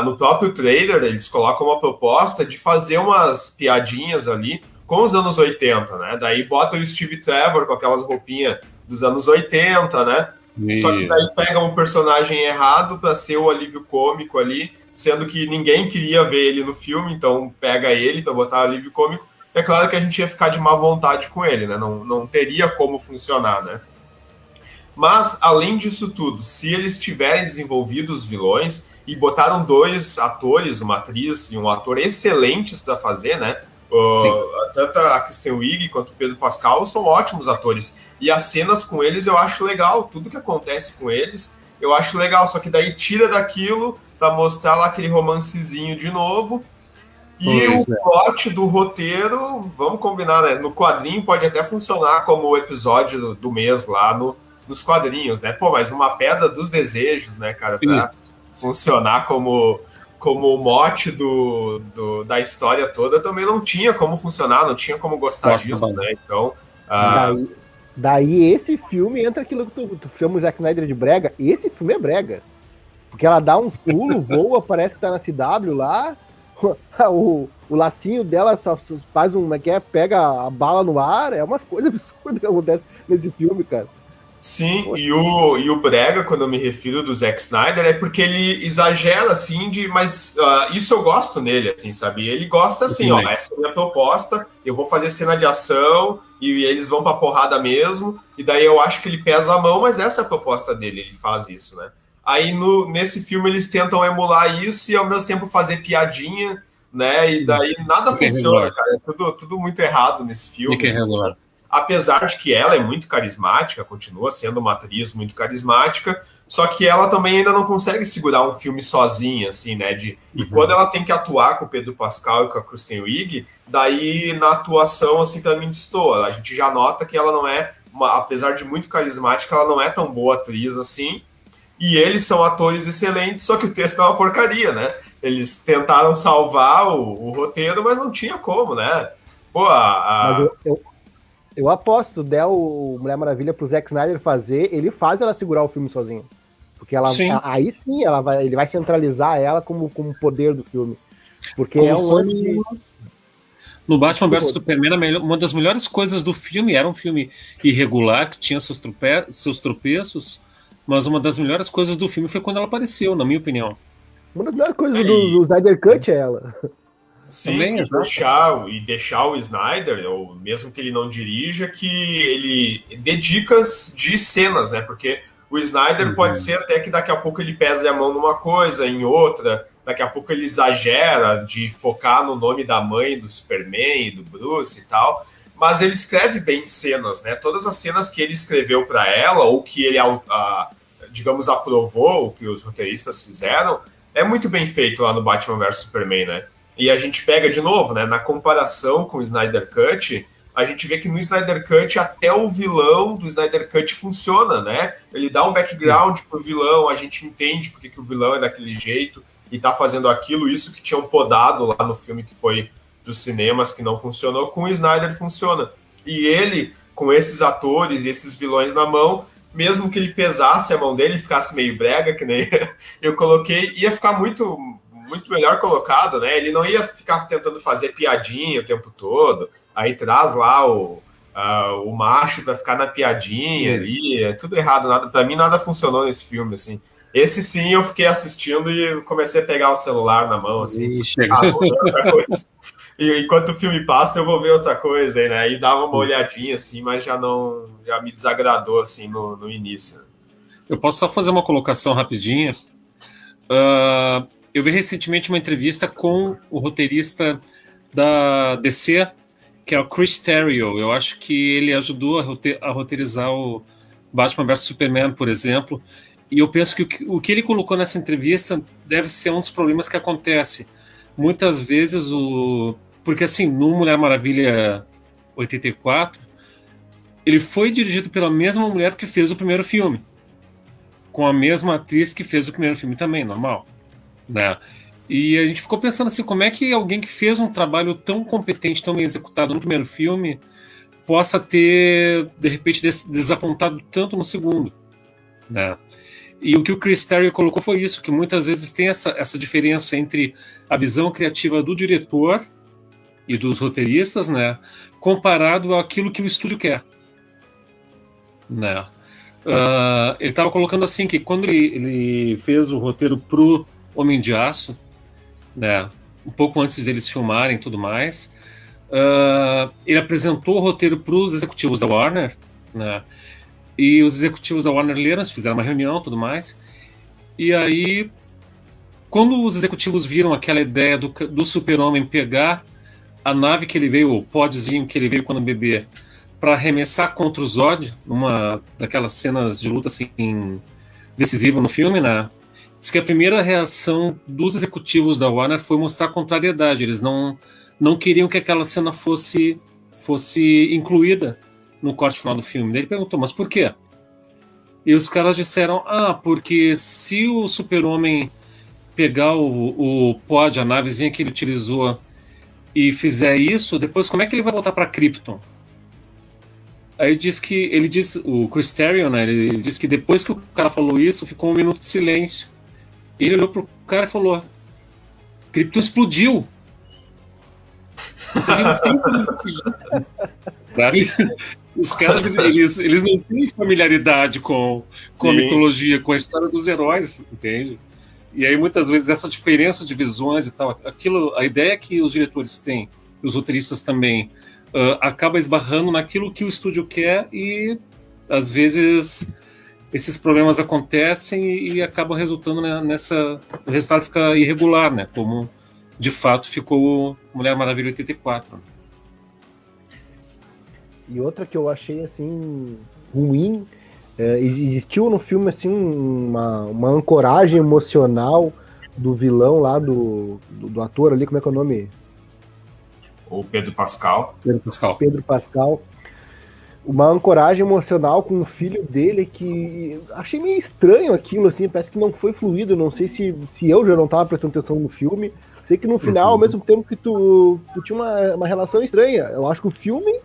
No próprio trailer, eles colocam uma proposta de fazer umas piadinhas ali com os anos 80, né? Daí bota o Steve Trevor com aquelas roupinhas dos anos 80, né? Só que daí pegam o personagem errado para ser o alívio cômico ali, sendo que ninguém queria ver ele no filme, então pega ele para botar alívio cômico. é claro que a gente ia ficar de má vontade com ele, né? Não teria como funcionar, né? Mas, além disso tudo, se eles tiverem desenvolvido os vilões e botaram 2 atores, uma atriz e um ator excelentes para fazer, né? Tanto a Kristen Wiig quanto o Pedro Pascal são ótimos atores. E as cenas com eles eu acho legal, tudo que acontece com eles eu acho legal, só que daí tira daquilo para mostrar lá aquele romancezinho de novo. E o plot do roteiro, vamos combinar, né? No quadrinho pode até funcionar como o episódio do mês lá nos quadrinhos, né? Pô, mas uma pedra dos desejos, né, cara? Pra funcionar como o mote da história toda, também não tinha como funcionar, não tinha como gostar disso, né? Então... Daí esse filme entra aquilo que tu chama o Zack Snyder de brega. Esse filme é brega. Porque ela dá uns pulos, voa, parece que tá na CW lá. O lacinho dela só faz pega a bala no ar. É umas coisas absurdas que acontecem nesse filme, cara. Sim, e o brega, quando eu me refiro do Zack Snyder, é porque ele exagera, assim, mas isso eu gosto nele, assim, sabe? Ele gosta, assim, ó, essa é a minha proposta, eu vou fazer cena de ação, e eles vão pra porrada mesmo, e daí eu acho que ele pesa a mão, mas essa é a proposta dele, ele faz isso, né? Aí, nesse filme, eles tentam emular isso e, ao mesmo tempo, fazer piadinha, né? E daí nada funciona, cara. É tudo muito errado nesse filme. Assim, apesar de que ela é muito carismática, continua sendo uma atriz muito carismática, só que ela também ainda não consegue segurar um filme sozinha, assim, né? E quando ela tem que atuar com o Pedro Pascal e com a Kristen Wiig, daí na atuação, assim, pra mim destoa. A gente já nota que ela não é, apesar de muito carismática, ela não é tão boa atriz assim. E eles são atores excelentes, só que o texto é uma porcaria, né? Eles tentaram salvar o roteiro, mas não tinha como, né? Pô, Mas eu aposto, der o Mulher Maravilha pro Zack Snyder fazer, ele faz ela segurar o filme sozinha. Porque aí sim ele vai centralizar ela como poder do filme. Porque como é um lance de... No Batman vs Superman, uma das melhores coisas do filme era um filme irregular, que tinha seus tropeços, mas uma das melhores coisas do filme foi quando ela apareceu, na minha opinião. Uma das melhores coisas do Snyder Cut é ela. Sim, também, e deixar o Snyder, ou mesmo que ele não dirija, que ele dê dicas de cenas, né? Porque o Snyder pode ser até que daqui a pouco ele pese a mão numa coisa, em outra, daqui a pouco ele exagera de focar no nome da mãe do Superman, do Bruce e tal, mas ele escreve bem cenas, né? Todas as cenas que ele escreveu para ela, ou que ele, digamos, aprovou, o que os roteiristas fizeram, é muito bem feito lá no Batman vs Superman, né? E a gente pega de novo, né? Na comparação com o Snyder Cut, a gente vê que no Snyder Cut até o vilão do Snyder Cut funciona, né? Ele dá um background pro vilão, a gente entende porque que o vilão é daquele jeito e tá fazendo aquilo, isso que tinham podado lá no filme que foi dos cinemas, que não funcionou, com o Snyder funciona. E ele, com esses atores e esses vilões na mão, mesmo que ele pesasse a mão dele e ficasse meio brega, que nem eu coloquei, ia ficar muito melhor colocado, né? Ele não ia ficar tentando fazer piadinha o tempo todo, aí traz lá o macho para ficar na piadinha ali, é tudo errado, para mim nada funcionou nesse filme, assim. Esse sim eu fiquei assistindo e comecei a pegar o celular na mão, assim, vou ver outra coisa. E enquanto o filme passa, eu vou ver outra coisa aí, né? Aí dava uma olhadinha, assim, mas já me desagradou, assim, no início. Eu posso só fazer uma colocação rapidinha? Eu vi recentemente uma entrevista com o roteirista da DC, que é o Chris Terrio. Eu acho que ele ajudou a roteirizar o Batman vs Superman, por exemplo. E eu penso que o que ele colocou nessa entrevista deve ser um dos problemas que acontece. Muitas vezes, porque assim, no Mulher Maravilha 84, ele foi dirigido pela mesma mulher que fez o primeiro filme, com a mesma atriz que fez o primeiro filme também, normal, né? E a gente ficou pensando assim, como é que alguém que fez um trabalho tão competente, tão bem executado no primeiro filme, possa ter, de repente, desapontado tanto no segundo, né? E o que o Chris Terrio colocou foi isso, que muitas vezes tem essa diferença entre a visão criativa do diretor e dos roteiristas, né, comparado àquilo que o estúdio quer, né? Ele estava colocando assim, que quando ele fez o roteiro pro Homem de Aço, né, um pouco antes deles filmarem e tudo mais, Ele apresentou o roteiro para os executivos da Warner, né? E os executivos da Warner leram, fizeram uma reunião e tudo mais. E aí, quando os executivos viram aquela ideia do Super-Homem pegar a nave que ele veio, o podzinho que ele veio quando bebê, para arremessar contra o Zod, numa daquelas cenas de luta assim, decisiva no filme, né? Diz que a primeira reação dos executivos da Warner foi mostrar contrariedade. Eles não queriam que aquela cena fosse incluída no corte final do filme. Daí ele perguntou, mas por quê? E os caras disseram, porque se o Super-Homem pegar o pod, a navezinha que ele utilizou, e fizer isso, depois como é que ele vai voltar para Krypton? Aí ele diz, o Chris Terrio, né, ele disse que depois que o cara falou isso, ficou 1 minuto de silêncio. Ele olhou pro cara e falou, Krypton explodiu. Você viu o tempo de... Sabe? Os caras, eles não têm familiaridade com a mitologia, com a história dos heróis, entende? E aí, muitas vezes, essa diferença de visões e tal, a ideia que os diretores têm, os roteiristas também, acaba esbarrando naquilo que o estúdio quer e, às vezes, esses problemas acontecem e acabam resultando nessa... O resultado fica irregular, né? Como, de fato, ficou Mulher Maravilha 84. E outra que eu achei, assim, ruim, existiu no filme, assim, uma ancoragem emocional do vilão lá, do ator ali, como é que é o nome? O Pedro Pascal. Pedro Pascal. Uma ancoragem emocional com o filho dele que achei meio estranho aquilo, assim, parece que não foi fluido, não sei se eu já não estava prestando atenção no filme, sei que no final, ao mesmo tempo que tu tinha uma relação estranha, eu acho que o filme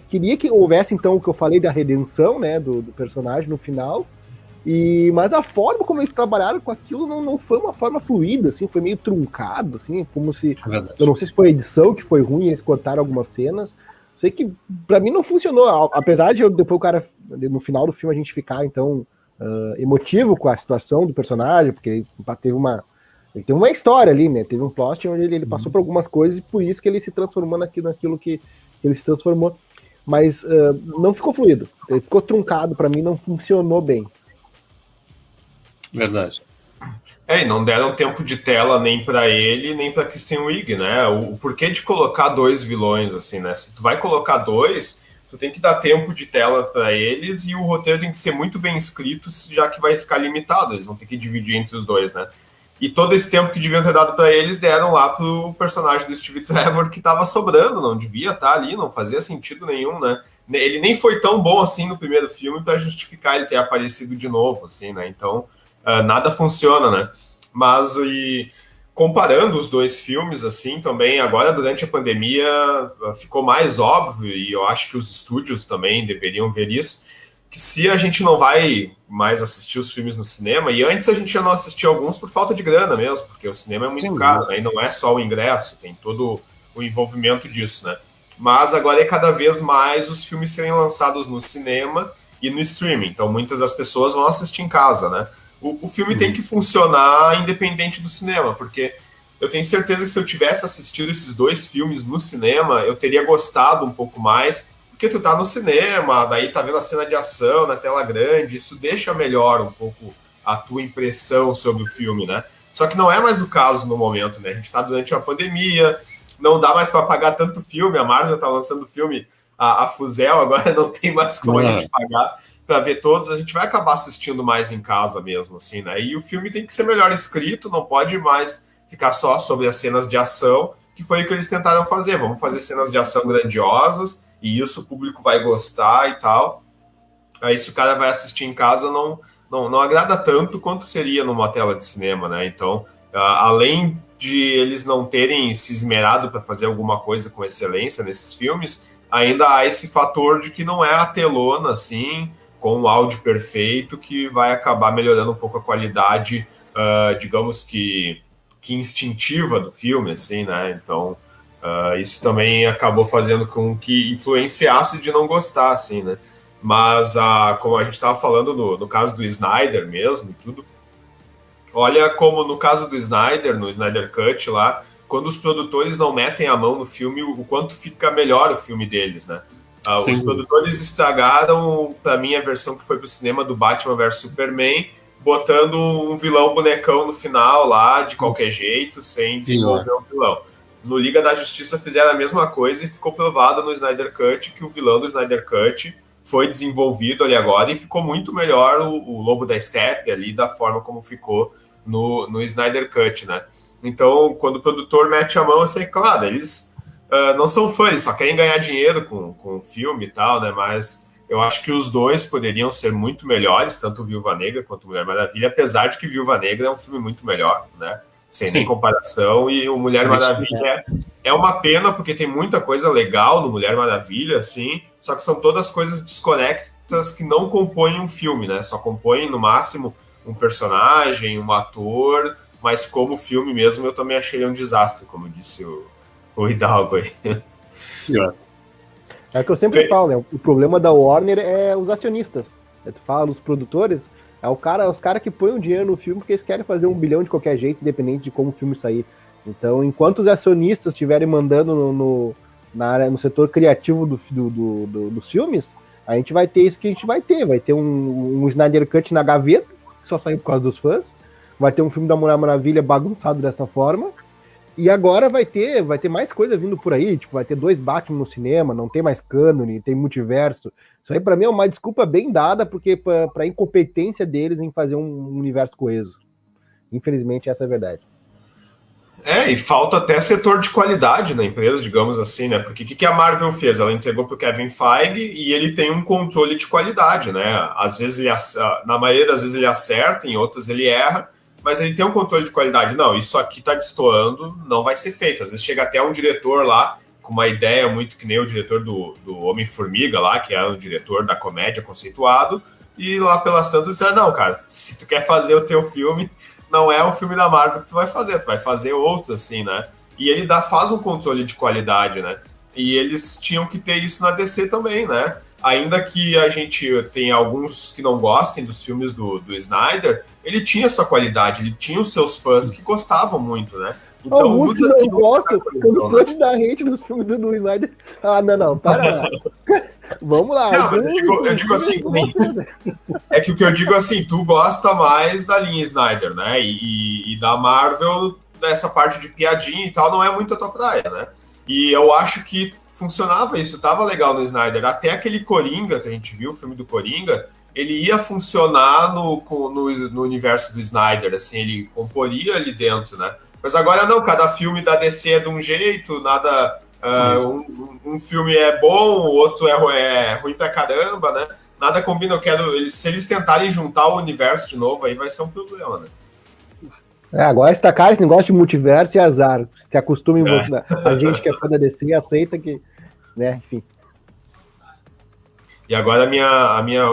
queria que houvesse, então, o que eu falei da redenção, né, do personagem no final, mas a forma como eles trabalharam com aquilo não foi uma forma fluida, assim, foi meio truncado, assim, como se... Eu não sei se foi a edição que foi ruim, eles cortaram algumas cenas, sei que pra mim não funcionou, apesar de depois o cara, no final do filme, a gente ficar, então, emotivo com a situação do personagem, porque ele teve uma história ali, né, teve um plot onde ele passou por algumas coisas e por isso que ele se transformou naquilo que ele se transformou. Mas não ficou fluido, ele ficou truncado, pra mim não funcionou bem. Verdade. E não deram tempo de tela nem pra ele, nem pra Kristen Wiig, né? O porquê de colocar 2 vilões, assim, né? Se tu vai colocar 2, tu tem que dar tempo de tela pra eles e o roteiro tem que ser muito bem escrito, já que vai ficar limitado, eles vão ter que dividir entre os 2, né? E todo esse tempo que deviam ter dado pra eles, deram lá pro personagem do Steve Trevor que tava sobrando, não devia estar ali, não fazia sentido nenhum, né? Ele nem foi tão bom assim no primeiro filme para justificar ele ter aparecido de novo, assim, né? Então, nada funciona, né? Mas, comparando os 2 filmes, assim, também, agora durante a pandemia, ficou mais óbvio, e eu acho que os estúdios também deveriam ver isso, que se a gente não vai mais assistir os filmes no cinema, e antes a gente já não assistia alguns por falta de grana mesmo, porque o cinema é muito caro, né? E não é só o ingresso, tem todo o envolvimento disso, né? Mas agora é cada vez mais os filmes serem lançados no cinema e no streaming, então muitas das pessoas vão assistir em casa, né? O filme tem que funcionar independente do cinema, porque eu tenho certeza que se eu tivesse assistido esses 2 filmes no cinema, eu teria gostado um pouco mais, porque tu tá no cinema, daí tá vendo a cena de ação na tela grande, isso deixa melhor um pouco a tua impressão sobre o filme, né? Só que não é mais o caso no momento, né? A gente tá durante uma pandemia, não dá mais para pagar tanto filme, a Marvel tá lançando filme a fuzel, agora não tem mais como a gente pagar para ver todos, a gente vai acabar assistindo mais em casa mesmo, assim, né? E o filme tem que ser melhor escrito, não pode mais ficar só sobre as cenas de ação, que foi o que eles tentaram fazer. Vamos fazer cenas de ação grandiosas, e isso o público vai gostar e tal. Aí se o cara vai assistir em casa, não agrada tanto quanto seria numa tela de cinema, né? Então, além de eles não terem se esmerado para fazer alguma coisa com excelência nesses filmes, ainda há esse fator de que não é a telona, assim, com o áudio perfeito, que vai acabar melhorando um pouco a qualidade, digamos que instintiva do filme, assim, né? Então, isso também acabou fazendo com que influenciasse de não gostar, assim, né? Mas, como a gente estava falando no caso do Snyder mesmo e tudo, olha como no caso do Snyder, no Snyder Cut lá, quando os produtores não metem a mão no filme, o quanto fica melhor o filme deles, né? Os produtores estragaram, pra mim, a versão que foi pro cinema do Batman vs Superman, botando um vilão bonecão no final lá, de qualquer jeito, sem desenvolver o vilão. No Liga da Justiça fizeram a mesma coisa e ficou provado no Snyder Cut que o vilão do Snyder Cut foi desenvolvido ali agora e ficou muito melhor o Lobo da Steppe ali, da forma como ficou no Snyder Cut, né? Então, quando o produtor mete a mão, assim, claro, eles não são fãs, eles só querem ganhar dinheiro com o filme e tal, né? Mas eu acho que os dois poderiam ser muito melhores, tanto o Viúva Negra quanto Mulher Maravilha, apesar de que Viúva Negra é um filme muito melhor, né? Sem nem comparação, e o Mulher Maravilha é uma pena, porque tem muita coisa legal no Mulher Maravilha, assim, só que são todas coisas desconectas que não compõem um filme, né? Só compõem, no máximo, um personagem, um ator, mas como filme mesmo, eu também achei ele um desastre, como disse o Hidalgo aí. É o que eu sempre falo, né? O problema da Warner é os acionistas. Tu fala dos produtores, os caras que põem o dinheiro no filme porque eles querem fazer 1 bilhão de qualquer jeito, independente de como o filme sair. Então, enquanto os acionistas estiverem mandando no setor criativo dos filmes, a gente vai ter isso que a gente vai ter. Vai ter um Snyder Cut na gaveta, que só saiu por causa dos fãs. Vai ter um filme da Mulher Maravilha bagunçado desta forma. E agora vai ter mais coisa vindo por aí, tipo, vai ter 2 Batman no cinema, não tem mais cânone, tem multiverso. Isso aí pra mim é uma desculpa bem dada, porque pra incompetência deles em fazer um universo coeso. Infelizmente, essa é a verdade. E falta até setor de qualidade na empresa, digamos assim, né? Porque o que a Marvel fez? Ela entregou pro Kevin Feige e ele tem um controle de qualidade, né? Às vezes na maioria das vezes ele acerta, em outras ele erra, mas ele tem um controle de qualidade. Não, isso aqui tá destoando, não vai ser feito. Às vezes chega até um diretor lá com uma ideia muito que nem o diretor do Homem-Formiga lá, que é o diretor da comédia conceituado, e lá pelas tantas diz, não, cara, se tu quer fazer o teu filme, não é um filme da Marvel que tu vai fazer outro, assim, né? E ele faz um controle de qualidade, né? E eles tinham que ter isso na DC também, né? Ainda que a gente tenha alguns que não gostem dos filmes do Snyder, ele tinha sua qualidade, ele tinha os seus fãs que gostavam muito, né? Então, alguns que não gostam, começou de dar hate nos filmes do Snyder. Não, para lá. Vamos lá. Não, mas eu digo assim, é que o que eu digo assim, tu gosta mais da linha Snyder, né? E da Marvel, dessa parte de piadinha e tal, não é muito a tua praia, né? E eu acho que funcionava isso, tava legal no Snyder. Até aquele Coringa que a gente viu, o filme do Coringa, ele ia funcionar no universo do Snyder, assim, ele comporia ali dentro, né? Mas agora não, cada filme da DC é de um jeito, nada... um filme é bom, o outro é ruim pra caramba, né? Nada combina, se eles tentarem juntar o universo de novo, aí vai ser um problema, né? Agora está caro esse negócio de multiverso e azar. Se acostumem a gente que é fã da DC aceita que, né, enfim. E agora a minha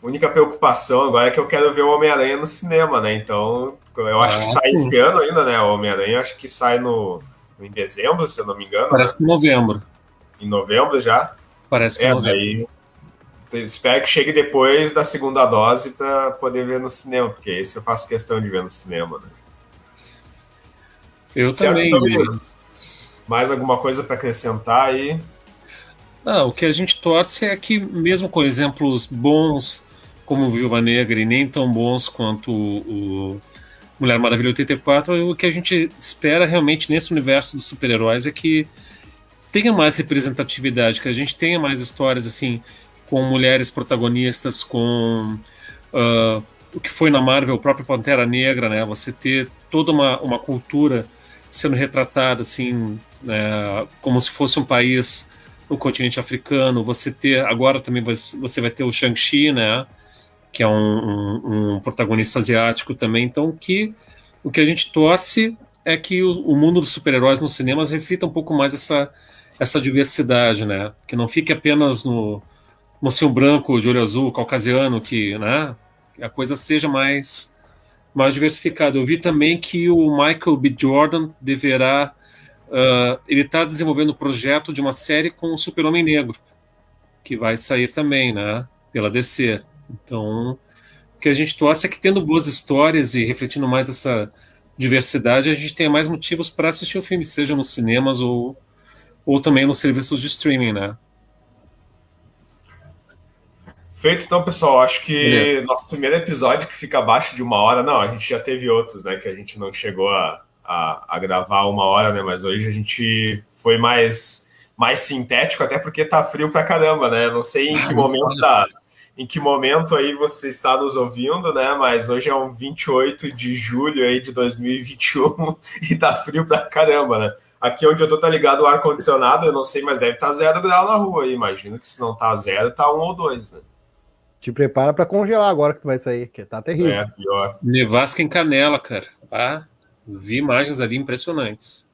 única preocupação agora é que eu quero ver o Homem-Aranha no cinema, né? Então, eu acho que sai esse ano ainda, né? O Homem-Aranha acho que sai em dezembro, se eu não me engano. Parece que em novembro. Em novembro já? Parece que em novembro. Daí, espero que chegue depois da segunda dose para poder ver no cinema, porque esse eu faço questão de ver no cinema, né? Eu certo, também. Mais alguma coisa para acrescentar aí? O que a gente torce é que, mesmo com exemplos bons como o Viúva Negra e nem tão bons quanto o Mulher Maravilha 84, o que a gente espera realmente nesse universo dos super-heróis é que tenha mais representatividade, que a gente tenha mais histórias assim, com mulheres protagonistas, com o que foi na Marvel, o próprio Pantera Negra, né? Você ter toda uma cultura sendo retratada assim, como se fosse um país no continente africano. Você ter, agora também você vai ter o Shang-Chi, né? Que é um protagonista asiático também. Então, o que a gente torce é que o mundo dos super-heróis nos cinemas reflita um pouco mais essa diversidade, né? Que não fique apenas no mocinho branco de olho azul, caucasiano, que, né, a coisa seja mais diversificada. Eu vi também que o Michael B. Jordan deverá... ele está desenvolvendo o projeto de uma série com o Super-Homem Negro, que vai sair também, né, pela DC. Então, o que a gente torce é que, tendo boas histórias e refletindo mais essa diversidade, a gente tenha mais motivos para assistir o filme, seja nos cinemas ou também nos serviços de streaming, né? Feito, então, pessoal. Acho que nosso primeiro episódio que fica abaixo de 1 hora, não, a gente já teve outros, né, que a gente não chegou a gravar 1 hora, né, mas hoje a gente foi mais sintético, até porque tá frio pra caramba, né, não sei em que momento aí você está nos ouvindo, né, mas hoje é um 28 de julho aí de 2021 e tá frio pra caramba, né. Aqui onde eu tô tá ligado o ar-condicionado, eu não sei, mas deve estar 0 grau na rua aí, imagino que se não tá 0, tá 1 ou 2, né. Te prepara pra congelar agora que tu vai sair, que tá terrível. É, pior. Nevasca em Canela, cara. Ah, vi imagens ali impressionantes.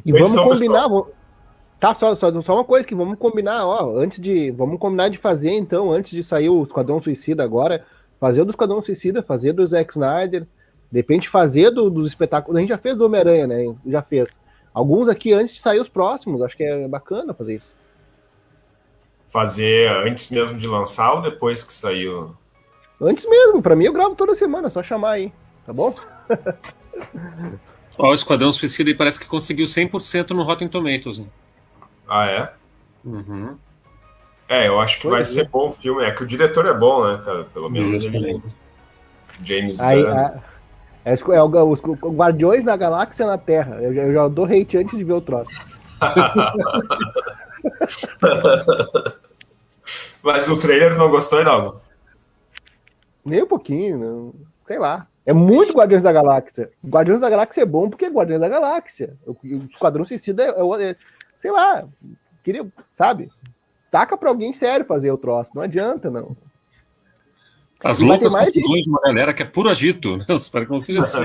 E vamos combinar... Tá, só uma coisa que vamos combinar, ó, vamos combinar de fazer, então, antes de sair o Esquadrão Suicida agora, fazer o do Esquadrão Suicida, fazer do Zack Snyder, de repente fazer dos espetáculos, a gente já fez do Homem-Aranha, né, já fez. Alguns aqui antes de sair os próximos, acho que é bacana fazer isso. Fazer antes mesmo de lançar ou depois que saiu? Antes mesmo, pra mim eu gravo toda semana, só chamar aí, tá bom? Ó, o Esquadrão Suicida parece que conseguiu 100% no Rotten Tomatoes. Né? Ah, é? Uhum. É, eu acho que vai ser bom o filme. É que o diretor é bom, né, cara? Pelo menos ele... James Gunn. É o Guardiões da Galáxia na Terra. Eu já dou hate antes de ver o troço. Mas o trailer não gostou, não? Nem um pouquinho, não. Sei lá. É muito Guardiões da Galáxia. Guardiões da Galáxia é bom porque é Guardiões da Galáxia. O Esquadrão Suicida sei lá, queria, sabe? Taca pra alguém sério fazer o troço. Não adianta, não. As loucas confusões de uma galera que é puro agito, né? Eu espero que não seja assim.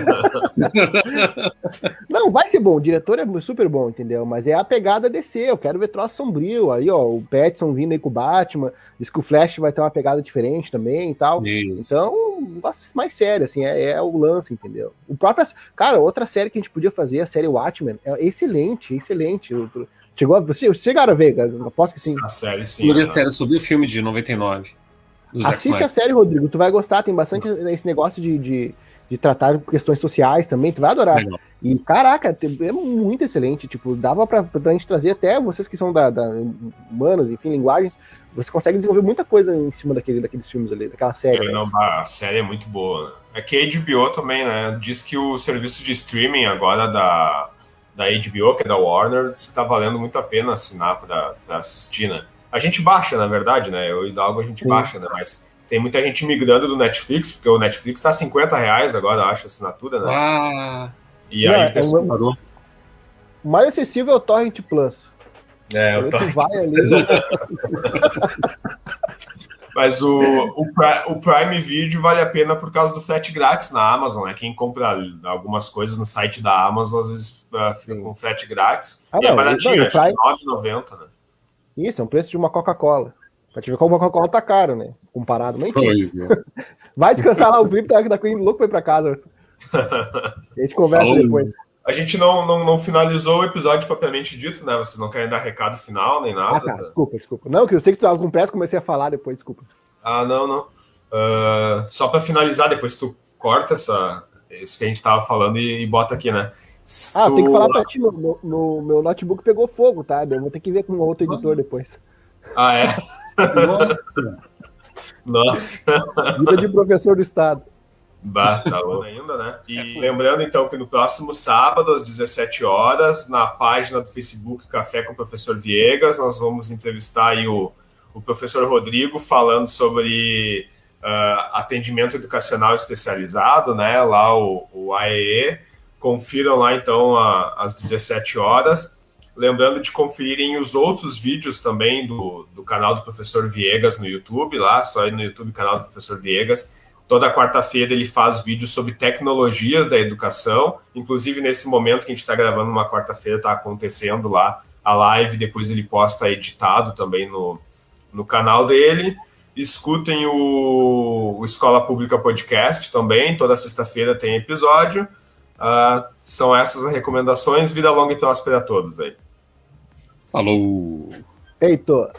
Não, vai ser bom, o diretor é super bom, entendeu? Mas é a pegada DC, eu quero ver troço sombrio. Aí, ó, o Pattinson vindo aí com o Batman, diz que o Flash vai ter uma pegada diferente também e tal. Isso. Então, um negócio mais sério, assim, é o lance, entendeu? O próprio... Cara, outra série que a gente podia fazer, a série Watchmen, é excelente. Vocês chegaram a ver, cara? Aposto que sim. A série, sim. Eu vi a série sobre o filme de 99. Assiste a série, Rodrigo, tu vai gostar, tem bastante esse negócio de tratar questões sociais também, tu vai adorar. Legal. E, caraca, é muito excelente, tipo, dava pra gente trazer até vocês que são da humanas, enfim, linguagens, você consegue desenvolver muita coisa em cima daqueles filmes ali, daquela série. A série é muito boa. É que a HBO também, né, diz que o serviço de streaming agora da HBO, que é da Warner, diz que tá valendo muito a pena assinar pra assistir, né. A gente baixa, na verdade, né? Eu e Hidalgo a gente baixa, né? Mas tem muita gente migrando do Netflix, porque o Netflix tá R$50 agora, acho, a assinatura, né? Ah! E aí o mais acessível é o Torrent Plus. É, o Torrent. Vai ali. Mas o Prime Video vale a pena por causa do frete grátis na Amazon, né? Quem compra algumas coisas no site da Amazon, às vezes fica com frete grátis. E é baratinho, acho que R$9,90, né? Isso, é um preço de uma Coca-Cola. Pra te ver como a Coca-Cola tá caro, né? Comparado, mas enfim. Vai descansar lá, o Felipe tá louco pra ir pra casa. A gente conversa depois. A gente não finalizou o episódio propriamente dito, né? Vocês não querem dar recado final, nem nada. Ah, tá, desculpa. Não, que eu sei que tu tava com pressa, comecei a falar depois, desculpa. Ah, não. Só pra finalizar, depois tu corta isso que a gente tava falando e bota aqui, né? Eu tenho que falar pra ti, no meu notebook pegou fogo, tá? Eu vou ter que ver com um outro editor depois. Ah, é? Nossa. Vida de professor do estado. Tá bom ainda, né? E lembrando, então, que no próximo sábado, às 17 horas, na página do Facebook Café com o Professor Viegas, nós vamos entrevistar aí o professor Rodrigo falando sobre atendimento educacional especializado, né? Lá o AEE. Confiram lá, então, às 17 horas. Lembrando de conferirem os outros vídeos também do canal do Professor Viegas no YouTube, lá, só aí no YouTube, canal do Professor Viegas. Toda quarta-feira ele faz vídeos sobre tecnologias da educação. Inclusive, nesse momento que a gente está gravando, uma quarta-feira, está acontecendo lá a live. Depois ele posta editado também no canal dele. Escutem o Escola Pública Podcast também. Toda sexta-feira tem episódio. São essas as recomendações. Vida longa e próspera a todos aí. Falou! Feito!